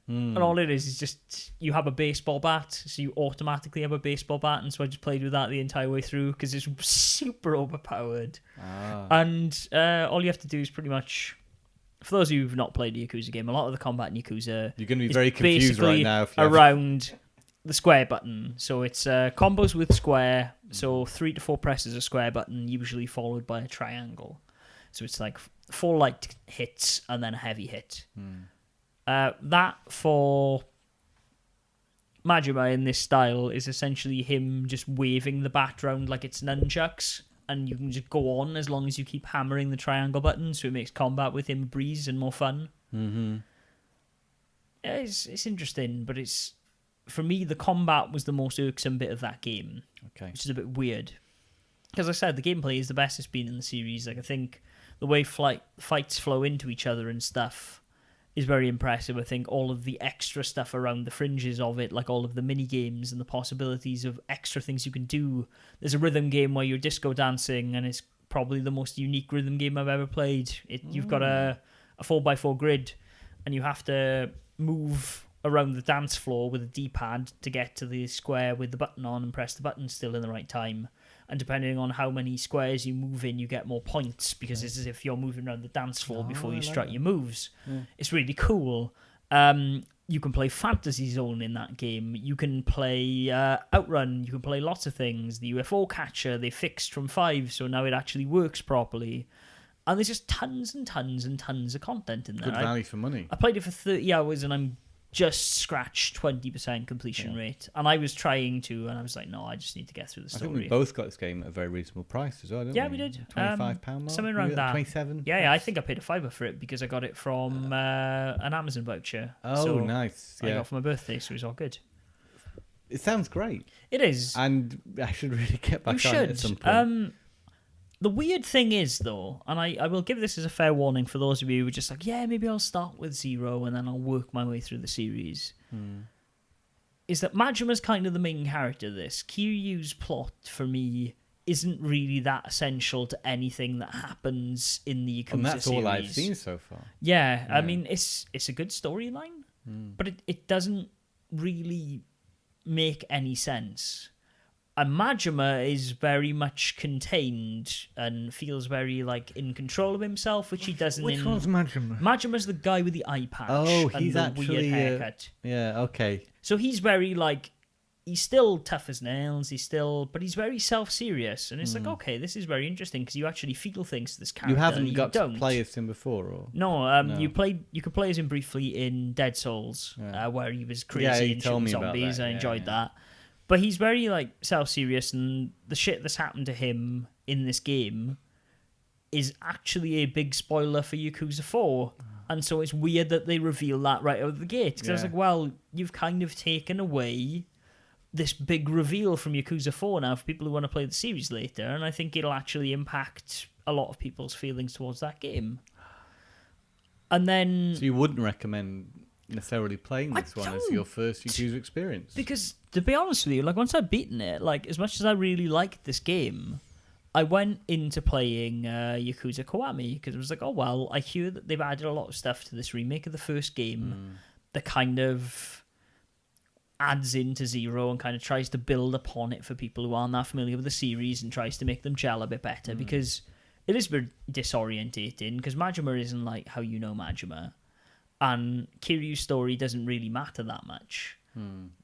And all it is just you have a baseball bat, so you automatically have a baseball bat, and so I just played with that the entire way through because it's super overpowered. And all you have to do is pretty much, for those of you who've not played a Yakuza game, a lot of the combat in Yakuza
You're going to be very confused right now. If you
around the square button. So it's combos with square, so 3 to 4 presses a square button, usually followed by a triangle. So it's like 4 light hits and then a heavy hit. That for Majima in this style is essentially him just waving the bat round like it's nunchucks, and you can just go on as long as you keep hammering the triangle button, so it makes combat with him a breeze and more fun. Yeah, it's interesting, but for me, the combat was the most irksome bit of that game, which is a bit weird. Because I said, the gameplay is the best it's been in the series. Like, I think the way fights flow into each other and stuff is very impressive. I think all of the extra stuff around the fringes of it, like all of the mini games and the possibilities of extra things you can do. There's a rhythm game where you're disco dancing, and it's probably the most unique rhythm game I've ever played. You've got a 4x4 grid, and you have to move around the dance floor with a D-pad to get to the square with the button on and press the button still in the right time. and depending on how many squares you move in, you get more points, because it's as if you're moving around the dance floor before you strut your moves. It's really cool. You can play Fantasy Zone in that game. You can play Outrun. You can play lots of things. The UFO catcher, they fixed from 5, so now it actually works properly. And there's just tons and tons and tons of content in there.
Good value for money.
I played it for 30 hours and I'm just scratched 20% completion rate. And I was trying to, and I was like, no, I just need to get through the story.
I think we both got this game at a very reasonable price as well, didn't we?
Yeah, we did.
£25 mark?
Something around that.
27?
Yeah, I think I paid $5 for it because I got it from an Amazon voucher.
Oh,
so
nice.
I got it for my birthday, so it was all good.
It sounds great.
It is.
And I should really get back on it at some point.
The weird thing is, though, and I will give this as a fair warning for those of you who are just like, yeah, maybe I'll start with 0 and then I'll work my way through the series, is that Majima's kind of the main character of this. Kiryu's plot, for me, isn't really that essential to anything that happens in the Yakuza
And that's
series.
all I've seen so far.
Yeah, I mean, it's a good storyline, but it doesn't really make any sense. And Majima is very much contained and feels very like in control of himself, which he doesn't.
Which one's Majima?
Majima's the guy with the eye patch.
Oh,
and
he's
the
actually
weird haircut.
Yeah, okay.
So he's very like, he's still tough as nails. But he's very self-serious, and it's like, okay, this is very interesting because you actually feel things to this character.
You haven't got to
don't.
play as him before, or
no? You could play as him briefly in Dead Souls, where he was crazy and shooting zombies. I enjoyed that. But he's very like self-serious, and the shit that's happened to him in this game is actually a big spoiler for Yakuza 4. And so it's weird that they reveal that right out of the gate. Because I was like, well, you've kind of taken away this big reveal from Yakuza 4 now for people who want to play the series later, and I think it'll actually impact a lot of people's feelings towards that game. And then...
So you wouldn't recommend necessarily playing this one as your first Yakuza experience?
Because, to be honest with you, like, once I'd beaten it, like, as much as I really liked this game, I went into playing Yakuza Kiwami, because it was like, oh, well, I hear that they've added a lot of stuff to this remake of the first game that kind of adds into 0 and kind of tries to build upon it for people who aren't that familiar with the series and tries to make them gel a bit better, because it is very disorientating, because Majima isn't like how you know Majima. And Kiryu's story doesn't really matter that much.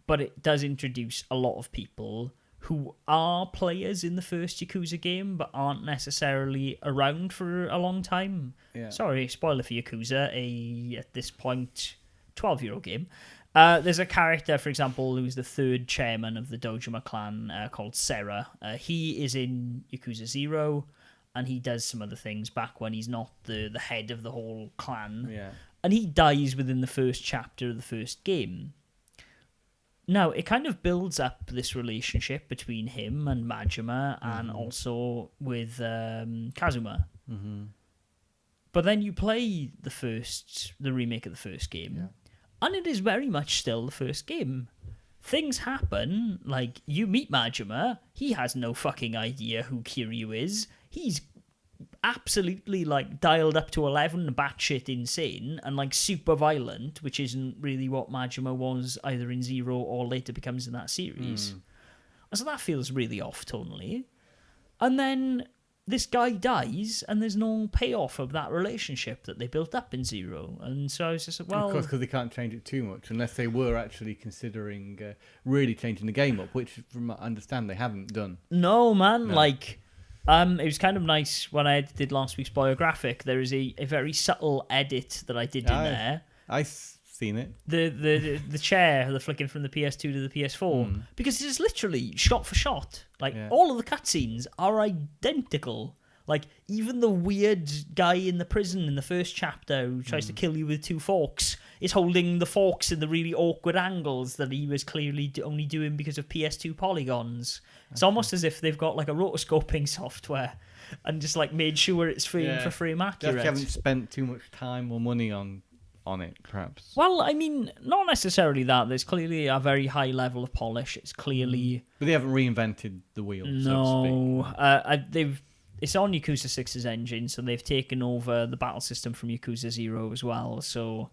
But it does introduce a lot of people who are players in the first Yakuza game, but aren't necessarily around for a long time.
Yeah.
Sorry, spoiler for Yakuza, at this point, 12-year-old game. There's a character, for example, who's the third chairman of the Dojima clan, called Sera. He is in Yakuza 0, and he does some other things back when he's not the head of the whole clan.
Yeah.
And he dies within the first chapter of the first game. Now, it kind of builds up this relationship between him and Majima, and also with Kazuma. But then you play the remake of the first game, and it is very much still the first game. Things happen, like, you meet Majima, he has no fucking idea who Kiryu is. He's absolutely like dialed up to 11, batshit insane, and like super violent, which isn't really what Majima was either in 0 or later becomes in that series. And so that feels really off tonally. And then this guy dies, and there's no payoff of that relationship that they built up in 0. And so I was just like, well,
of course, because they can't change it too much unless they were actually considering really changing the game up, which, from what I understand, they haven't done.
No, man, like. It was kind of nice when I edited last week's biographic. There is a very subtle edit that I did in there.
I've seen it.
The chair, the flicking from the PS2 to the PS4, because it's literally shot for shot. Like all of the cutscenes are identical. Like even the weird guy in the prison in the first chapter who tries to kill you with 2 forks is holding the forks in the really awkward angles that he was clearly only doing because of PS2 polygons. It's almost as if they've got like a rotoscoping software and just like made sure it's frame for frame accurate.
They haven't spent too much time or money on it, perhaps.
Well, I mean, not necessarily that. There's clearly a very high level of polish. It's clearly...
But they haven't reinvented the wheel,
no,
so to speak.
It's on Yakuza 6's engine, so they've taken over the battle system from Yakuza 0 as well, so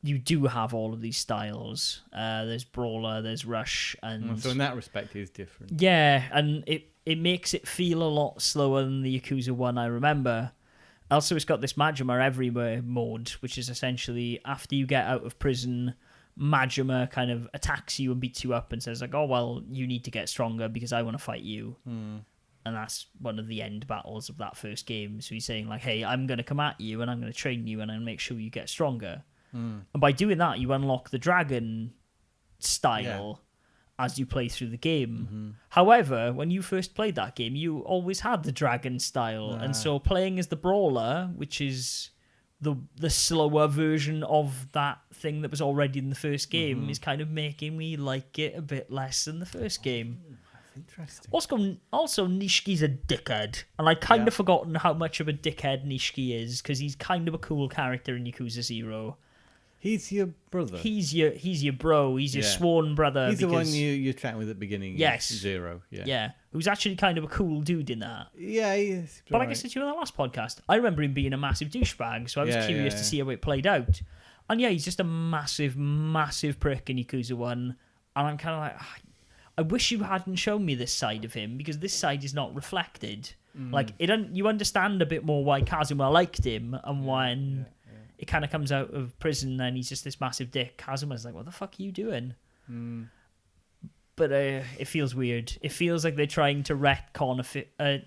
you do have all of these styles. There's Brawler, there's Rush, and...
So in that respect, it is different.
Yeah, and it makes it feel a lot slower than the Yakuza 1 I remember. Also, it's got this Majima Everywhere mode, which is essentially after you get out of prison, Majima kind of attacks you and beats you up and says, like, oh, well, you need to get stronger because I want to fight you. And that's one of the end battles of that first game. So he's saying, like, hey, I'm going to come at you and I'm going to train you and I'm going to make sure you get stronger. And by doing that, you unlock the dragon style as you play through the game. However, when you first played that game, you always had the dragon style. And so playing as the brawler, which is the slower version of that thing that was already in the first game, is kind of making me like it a bit less than the first game.
Interesting.
Also, Nishki's a dickhead, and I kind of forgotten how much of a dickhead Nishiki is, because he's kind of a cool character in Yakuza 0.
He's your brother.
He's your bro. He's your sworn brother.
He's the one you're chatting with at the beginning.
Yes.
0. Yeah.
Yeah. Who's actually kind of a cool dude in that.
Yeah, he is.
But like I said to you in the last podcast, I remember him being a massive douchebag, so I was curious to see how it played out. And yeah, he's just a massive, massive prick in Yakuza 1. And I'm kind of like, I wish you hadn't shown me this side of him, because this side is not reflected. Like, you understand a bit more why Kazuma liked him, and when it kind of comes out of prison and he's just this massive dick, Kazuma's like, what the fuck are you doing? But it feels weird. It feels like they're trying to retcon a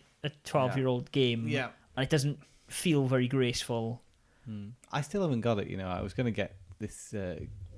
12-year-old game, and it doesn't feel very graceful.
I still haven't got it, I was going to get this...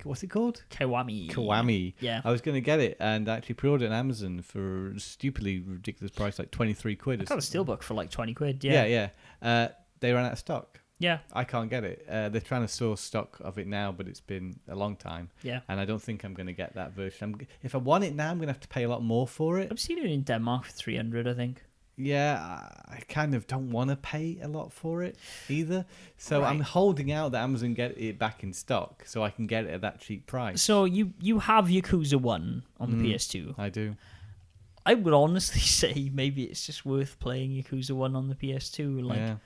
what's it called?
Kiwami. Yeah.
I was going to get it and actually pre-order it on Amazon for a stupidly ridiculous price, like 23 quid.
I got a steelbook for like 20 quid,
Yeah. They ran out of stock.
Yeah.
I can't get it. They're trying to source stock of it now, but it's been a long time.
Yeah.
And I don't think I'm going to get that version. If I want it now, I'm going to have to pay a lot more for it.
I've seen it in Denmark for 300, I think.
Yeah, I kind of don't want to pay a lot for it either. So
Right.
I'm holding out that Amazon get it back in stock so I can get it at that cheap price.
So you have Yakuza 1 on the PS2.
I do.
I would honestly say maybe it's just worth playing Yakuza 1 on the PS2. Like,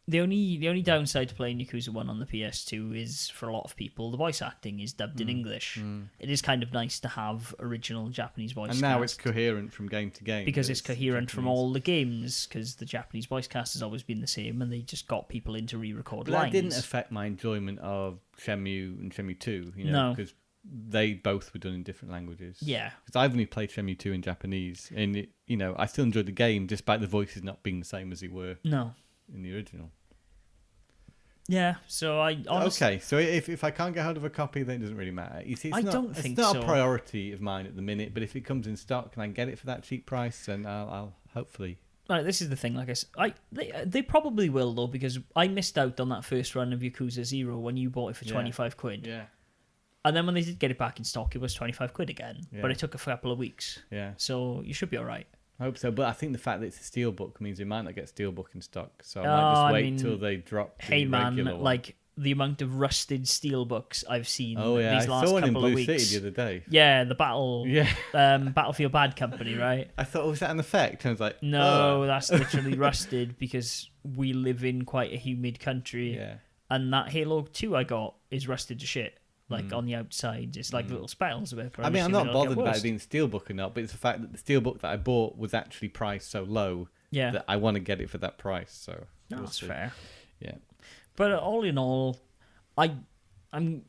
the only downside to playing Yakuza 1 on the PS2 is, for a lot of people, the voice acting is dubbed in English. It is kind of nice to have original Japanese voice
And now
cast,
it's coherent from game to game.
because it's coherent from
Japanese.
all the games, because the Japanese voice cast has always been the same, and they just got people in to re-record
But
lines.
that didn't affect my enjoyment of Shenmue and Shenmue 2,
No.
because they both were done in different languages.
Yeah.
Because I've only played Shenmue 2 in Japanese, and I still enjoyed the game despite the voices not being the same as they were
No.
in the original.
Yeah, so I honestly...
Okay, so if I can't get hold of a copy, then it doesn't really matter. You see, it's not a priority of mine at the minute, but if it comes in stock and I can get it for that cheap price, then I'll hopefully...
Right, this is the thing, like I said, they probably will, though, because I missed out on that first run of Yakuza 0 when you bought it for 25 quid.
Yeah.
And then when they did get it back in stock, it was 25 quid again.
Yeah.
But it took a couple of weeks.
Yeah.
So you should be all right.
I hope so, but I think the fact that it's a steelbook means we might not get steelbook in stock, so I might just wait till they drop the regular one.
Like, the amount of rusted steelbooks I've seen
Oh yeah,
these last
I saw one in
couple of
Blue
weeks.
City the other day.
Yeah, the
Yeah.
Battlefield Bad Company, right?
I thought, was that an effect? I was like,
No, that's literally rusted because we live in quite a humid country.
Yeah.
And that Halo 2 I got is rusted to shit. Like, on the outside, it's like little spells of it.
I mean, I'm not bothered about it being steelbook or not, but it's the fact that the steelbook that I bought was actually priced so low that I want to get it for that price. So
that's fair.
Yeah.
But all in all, I don't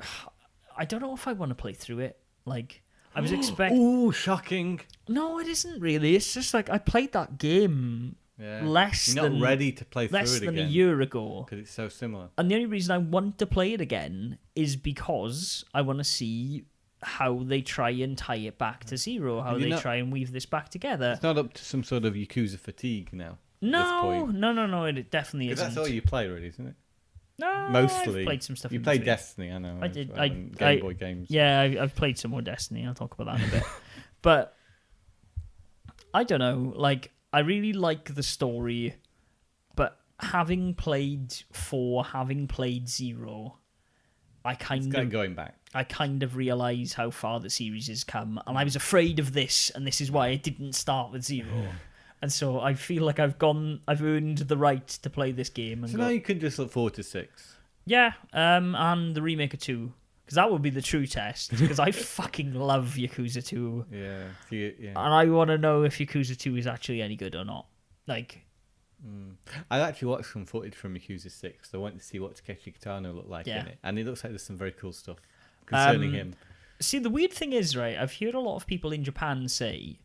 know if I want to play through it. Like, I was expecting...
Ooh, shocking.
No, it isn't really. It's just like, I played that game
You're not ready to play through it again.
Less than a year ago.
Because it's so similar.
And the only reason I want to play it again is because I want to see how they try and tie it back to 0, how they try and weave this back together.
It's not up to some sort of Yakuza fatigue now.
No, it definitely isn't.
That's all you play, really, isn't it?
No,
mostly.
I've played some stuff.
You played Destiny, I know.
I did.
Game Boy games.
Yeah, I've played some more Destiny. I'll talk about that in a bit. But I don't know. Like, I really like the story, but having played 4, having played 0, I kind of realise how far the series has come, and I was afraid of this, and this is why I didn't start with 0. And so I feel like I've earned the right to play this game. And
now you can just look forward to 6.
Yeah, and the remake of 2. Because that would be the true test. Because I fucking love Yakuza 2.
Yeah.
And I want to know if Yakuza 2 is actually any good or not. Like...
I actually watched some footage from Yakuza 6. So I went to see what Takeshi Kitano looked like in it. And it looks like there's some very cool stuff concerning him.
See, the weird thing is, right, I've heard a lot of people in Japan say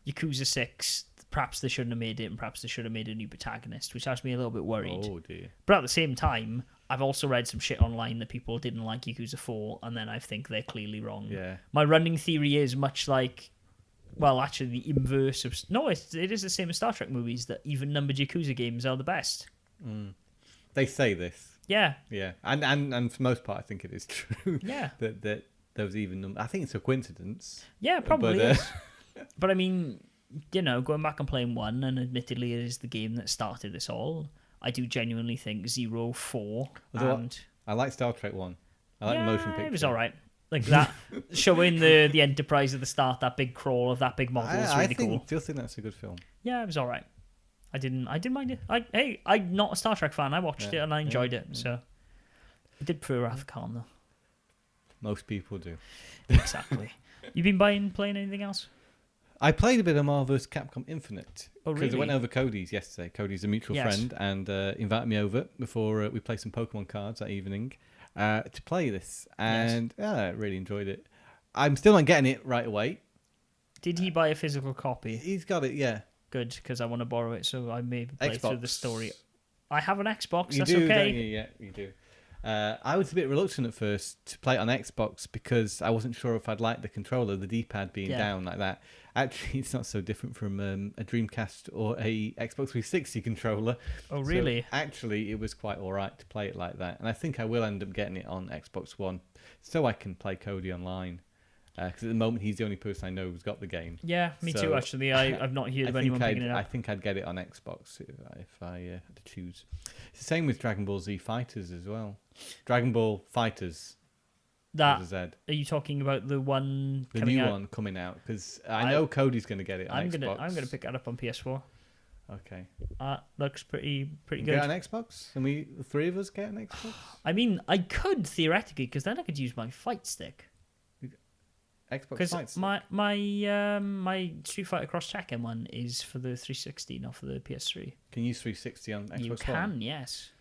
Yakuza 6, perhaps they shouldn't have made it and perhaps they should have made a new protagonist, which has me a little bit worried.
Oh, dear.
But at the same time, I've also read some shit online that people didn't like Yakuza 4, and then I think they're clearly wrong.
Yeah.
My running theory is much like... Well, actually, the inverse of... No, it is the same as Star Trek movies, that even-numbered Yakuza games are the best.
They say this.
Yeah.
Yeah. And for the most part, I think it is true.
Yeah.
that there was even... I think it's a coincidence.
Yeah, probably is. But, I mean, you know, going back and playing 1, and admittedly it is the game that started this all, I do genuinely think 0, 4, and...
I like Star Trek 1. I like the motion picture.
It was all right. Like that, showing the Enterprise at the start, that big crawl of that big model is really cool.
I still think that's a good film.
Yeah, it was all right. I didn't mind it. I'm not a Star Trek fan. I watched it and I enjoyed it. So I did prefer Wrath of Khan though.
Most people do.
Exactly. You been playing anything else?
I played a bit of Marvel vs. Capcom Infinite.
Oh, really?
Because I went over Cody's yesterday. Cody's a mutual friend and invited me over before we played some Pokemon cards that evening. To play this, and I really enjoyed it. I'm still not getting it right away.
Did he buy a physical copy?
He's got it, yeah.
Good, because I want to borrow it, so I may play through the story. I have an Xbox,
you
that's
do,
okay.
Don't you? Yeah, you do. I was a bit reluctant at first to play it on Xbox because I wasn't sure if I'd like the controller, the D-pad being down like that. Actually, it's not so different from a Dreamcast or a Xbox 360 controller.
Oh, really?
So actually, it was quite all right to play it like that. And I think I will end up getting it on Xbox One so I can play Cody online. Because at the moment, he's the only person I know who's got the game.
Yeah, me too, actually. I've not heard of anyone picking it up.
I think I'd get it on Xbox if I had to choose. It's the same with Dragon Ball Z Fighters as well. Dragon Ball Fighters.
That
with a Z.
Are you talking about the one
the
coming
new
out?
one coming out? Because I know Cody's going to get it on Xbox.
I'm gonna pick that up on PS4.
Okay.
Looks pretty good.
Get an Xbox? And the three of us get an Xbox?
I mean, I could theoretically, because then I could use my fight stick.
Xbox Fight Stick?
My Street Fighter Cross Tekken one is for the 360, not for the PS3.
Can you use 360 on Xbox
You
One?
can, yes.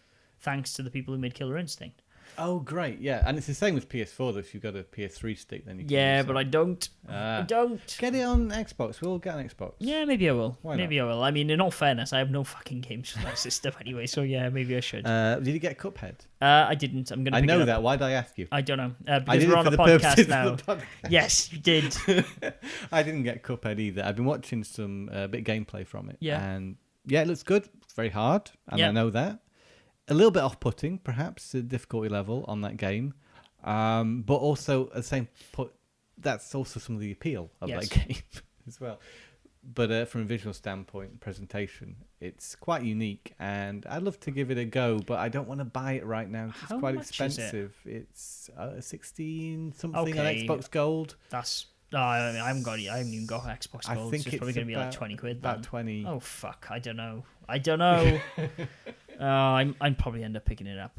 Thanks to the people who made Killer Instinct.
Oh, great, yeah. And it's the same with PS4, though. If you've got a PS3 stick, then you can use
but
it.
I don't. I don't.
Get it on Xbox. We'll get an Xbox.
Yeah, maybe I will.
Why not?
Maybe I will. I mean, in all fairness, I have no fucking games for that system anyway, so yeah, maybe I should.
Did you get Cuphead?
I didn't. I'm going to
I
pick
know
it up.
that. Why did I ask you?
I don't know.
I
Because
did
we're
it
on
for
a
the
podcast
purposes
now.
of the podcast.
Yes, you did.
I didn't get Cuphead either. I've been watching some bit of gameplay from it.
Yeah.
And yeah, it looks good. It's very hard, and
Yeah.
I know that. A little bit off-putting, perhaps, the difficulty level on that game. But also, at the same point, that's also some of the appeal of
Yes.
that game as well. But from a visual standpoint, presentation, it's quite unique, and I'd love to give it a go, but I don't want to buy it right now. It's
How
quite
much is it?
expensive. It's 16 something on
Okay.
Xbox Gold.
That's. I mean, I haven't even got Xbox
I
Gold.
think
so it's probably
it's
going to be like
about-
20 quid.
About
Then.
20.
Oh fuck! I don't know. I'd probably end up picking it up.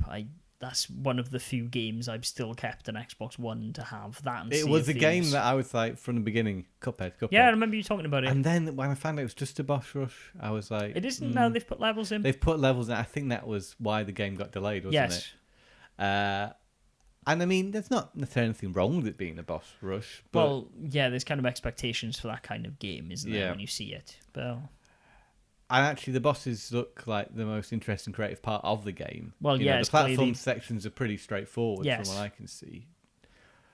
That's one of the few games I've still kept an Xbox One to have. That and
It
Sea
was
of
a game
Thieves.
that I was like from the beginning. Cuphead.
Yeah, I remember you talking about it.
And then when I found out it was just a boss rush, I was like,
It isn't now. They've put levels in.
They've put levels in. I think that was why the game got delayed, wasn't
Yes.
it? And I mean, there's not necessarily anything wrong with it being a boss rush. But
Well, yeah, there's kind of expectations for that kind of game, isn't there,
Yeah.
when you see it? But
and actually, the bosses look like the most interesting creative part of the game.
Well,
You
yeah,
know, the
it's
platform
clearly-
sections are pretty straightforward
Yes.
from what I can see.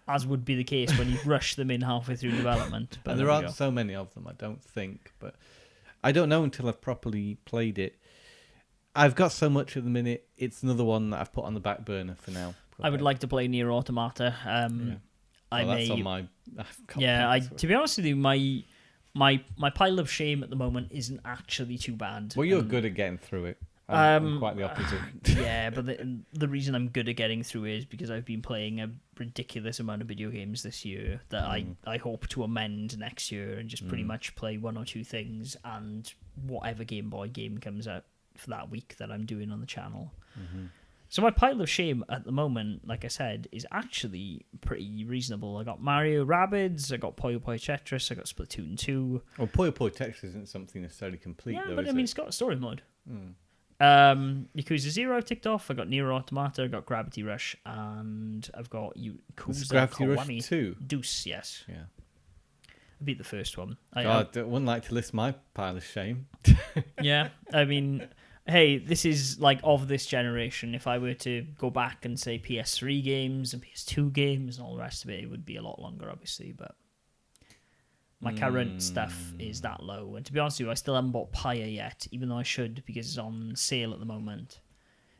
as would be the case when you rush them in halfway through development. But
And there aren't so many of them, I don't think. But I don't know until I've properly played it. I've got so much at the minute. It's another one that I've put on the back burner for now.
I would like to play Nier Automata.
That's on my. I've got
Yeah,
plans for it.
to be honest with you, my pile of shame at the moment isn't actually too bad.
Well, you're good at getting through it. I'm quite the opposite.
Yeah, but the reason I'm good at getting through it is because I've been playing a ridiculous amount of video games this year that I hope to amend next year and just pretty much play one or two things and whatever Game Boy game comes out for that week that I'm doing on the channel. So my pile of shame at the moment, like I said, is actually pretty reasonable. I got Mario Rabbids, I got Puyo Puyo Tetris, I got Splatoon 2.
Well, Puyo Puyo Tetris isn't something necessarily complete,
Yeah,
though,
but
is
I mean,
it?
it's got a story mode.
Mm.
Yakuza 0 I ticked off. I got Nier Automata, I got Gravity Rush, and I've got
This
Yakuza
is Gravity
Kiwami.
Rush 2.
Deus, yes.
Yeah.
I beat the first one.
I wouldn't like to list my pile of shame.
Yeah, I mean, hey, this is like of this generation. If I were to go back and say PS3 games and PS2 games and all the rest of it, it would be a lot longer, obviously. But my current stuff is that low. And to be honest with you, I still haven't bought Pyre yet, even though I should because it's on sale at the moment.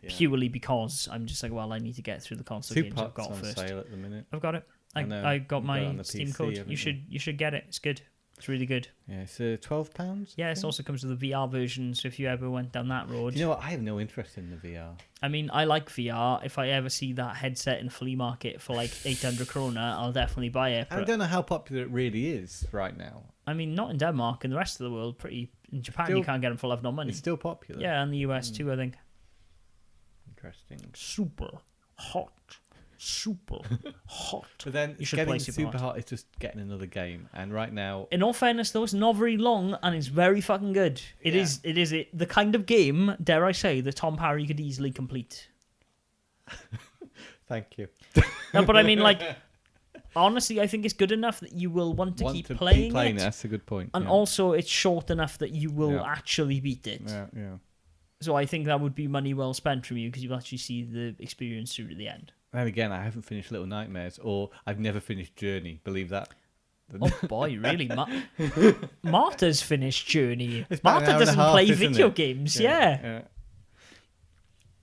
Yeah.
Purely because I'm just like, well, I need to get through the console
Two
games I've
pots
got
on
first.
sale at the minute.
I've got it. I
know.
got
You've got it
my
on the
Steam
PC,
code.
haven't
You should get it. It's good. It's really good.
Yeah, it's £12.
Yeah, it also comes with a VR version. So if you ever went down that road,
You know what? I have no interest in the VR.
I mean, I like VR. If I ever see that headset in a flea market for like 800 krona, I'll definitely buy it.
I
But,
don't know how popular it really is right now.
I mean, not in Denmark. In the rest of the world, in Japan,
Still-
you can't get them for love nor money.
It's still popular.
Yeah, and the US too, I think.
Interesting.
Super hot. Super hot.
But then
You should
getting
play Super
super
Hot.
hot is just getting another game. And right now,
In all fairness, though, it's not very long and it's very fucking good. It
Yeah.
is. It is the kind of game, dare I say, that Tom Parry could easily complete.
thank you.
No, but I mean, like, honestly, I think it's good enough that you will want to keep playing it.
That's a good point.
And
yeah.
also, it's short enough that you will
Yeah.
actually beat it.
Yeah.
So I think that would be money well spent from you because you actually see the experience through to the end.
And again, I haven't finished Little Nightmares, or I've never finished Journey. Believe that.
Oh boy, really? Marta's finished Journey.
It's about an
Marta
hour and a
doesn't
half,
play
isn't
video
it?
games. Yeah.
yeah.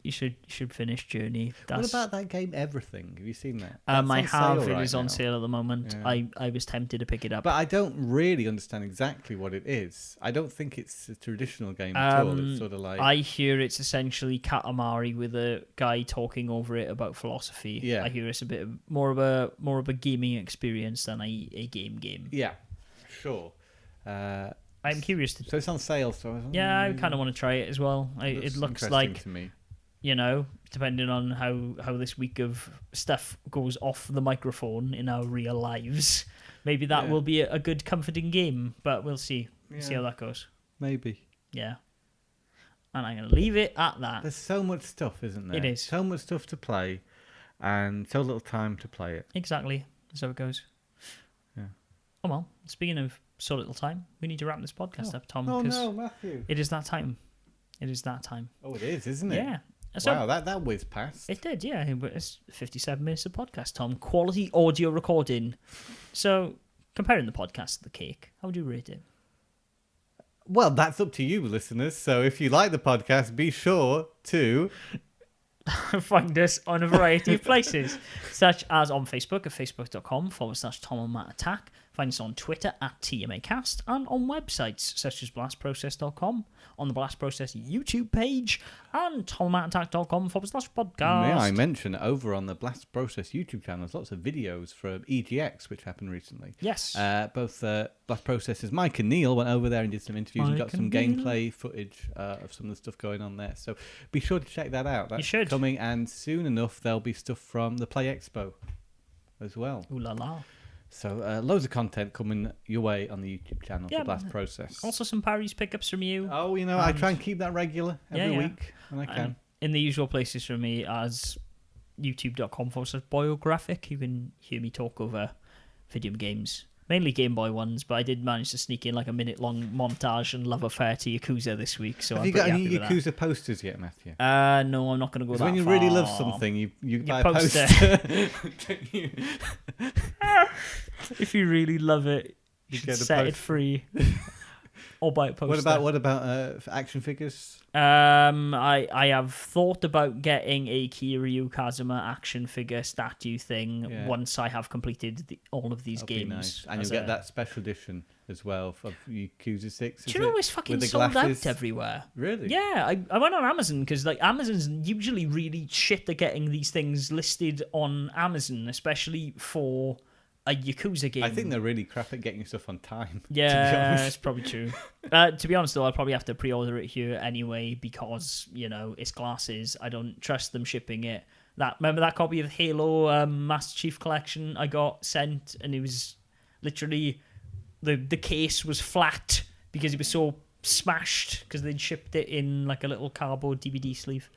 You should finish Journey.
What about that game Everything? Have you seen that?
I
That's on
have.
sale
It
right
is on
now.
sale at the moment.
Yeah.
I was tempted to pick it up.
But I don't really understand exactly what it is. I don't think it's a traditional game at all. It's sort of like
I hear it's essentially Katamari with a guy talking over it about philosophy.
Yeah.
I hear it's a bit more of a gaming experience than a game.
yeah, sure.
I'm curious to.
So it's on sale. So
Yeah, I kind of want to try it as well. It looks
interesting
like,
to me.
you know, depending on how this week of stuff goes off the microphone in our real lives, maybe that
Yeah.
will be a good comforting game. But we'll see. See
Yeah.
how that goes.
Maybe.
Yeah. And I'm going to leave it at that.
There's so much stuff, isn't there?
It is.
So much stuff to play, and so little time to play it.
Exactly. That's how it goes.
Yeah.
Oh well, speaking of so little time, we need to wrap this podcast up, Tom.
Oh
'cause
no, Matthew!
it is that time. It is that time.
Oh, it is, isn't it?
Yeah. So
Wow, that whizzed past.
it did, yeah. It's 57 minutes of podcast, Tom. Quality audio recording. So, comparing the podcast to the cake, how would you rate it?
Well, that's up to you, listeners. So if you like the podcast, be sure to
Find us on a variety of places, such as on Facebook at facebook.com/Tom and Matt Attack. Find us on Twitter at TMAcast and on websites such as blastprocess.com, on the Blast Process YouTube page, and tommandmattattack.com/podcast.
May I mention over on the Blast Process YouTube channel, there's lots of videos from EGX, which happened recently.
Yes.
Both Blast Process's Mike and Neil went over there and did some interviews and
Mike
got some
and Neil.
gameplay footage of some of the stuff going on there. So be sure to check that out. That's
should.
coming, and soon enough there'll be stuff from the Play Expo as well.
Ooh la la.
So loads of content coming your way on the YouTube channel
Yeah,
for Blast Process.
Also, some Parry's pickups from you.
Oh, you know, I try and keep that regular every week when I can.
In the usual places for me as youtube.com/biographic. You can hear me talk over video games. Mainly Game Boy ones, but I did manage to sneak in like a minute-long montage and love affair to Yakuza this week. So
Have
I'm
you got
pretty
any
happy with
Yakuza posters yet, Matthew?
that. No, I'm not going to go
Because
that
when you
far.
really love something, you buy a
poster.
poster. Don't you?
If you really love it, you
You
should
get a
set it
poster.
free. Or buy a poster.
What about action figures?
I have thought about getting a Kiryu Kazuma action figure statue thing
Yeah.
once I have completed all of these
That'd
games.
be nice. And
as
you'll get
a-
that special edition as well of Yakuza 6.
Do you know it's fucking
With the
sold
glasses?
out everywhere?
Really?
Yeah, I went on Amazon because like Amazon's usually really shit at getting these things listed on Amazon, especially for a Yakuza game.
I think they're really crap at getting stuff on time.
Yeah,
to be honest.
it's probably true. To be honest, though, I'll probably have to pre-order it here anyway because, it's glasses. I don't trust them shipping it. Remember that copy of Halo Master Chief Collection I got sent, and it was literally the case was flat because it was so smashed because they'd shipped it in like a little cardboard DVD sleeve.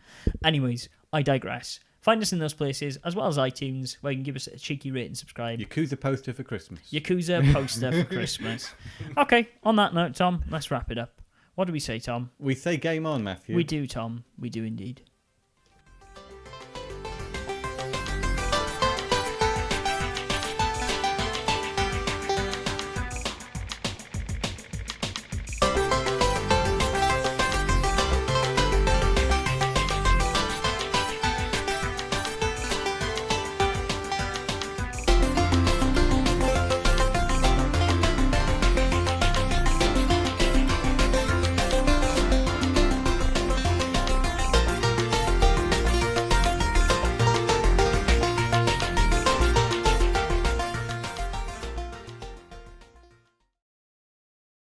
Anyways, I digress. Find us in those places, as well as iTunes, where you can give us a cheeky rate and subscribe.
Yakuza poster for Christmas.
Yakuza poster for Christmas. Okay, on that note, Tom, let's wrap it up. What do we say, Tom?
We say game on, Matthew.
We do, Tom. We do indeed.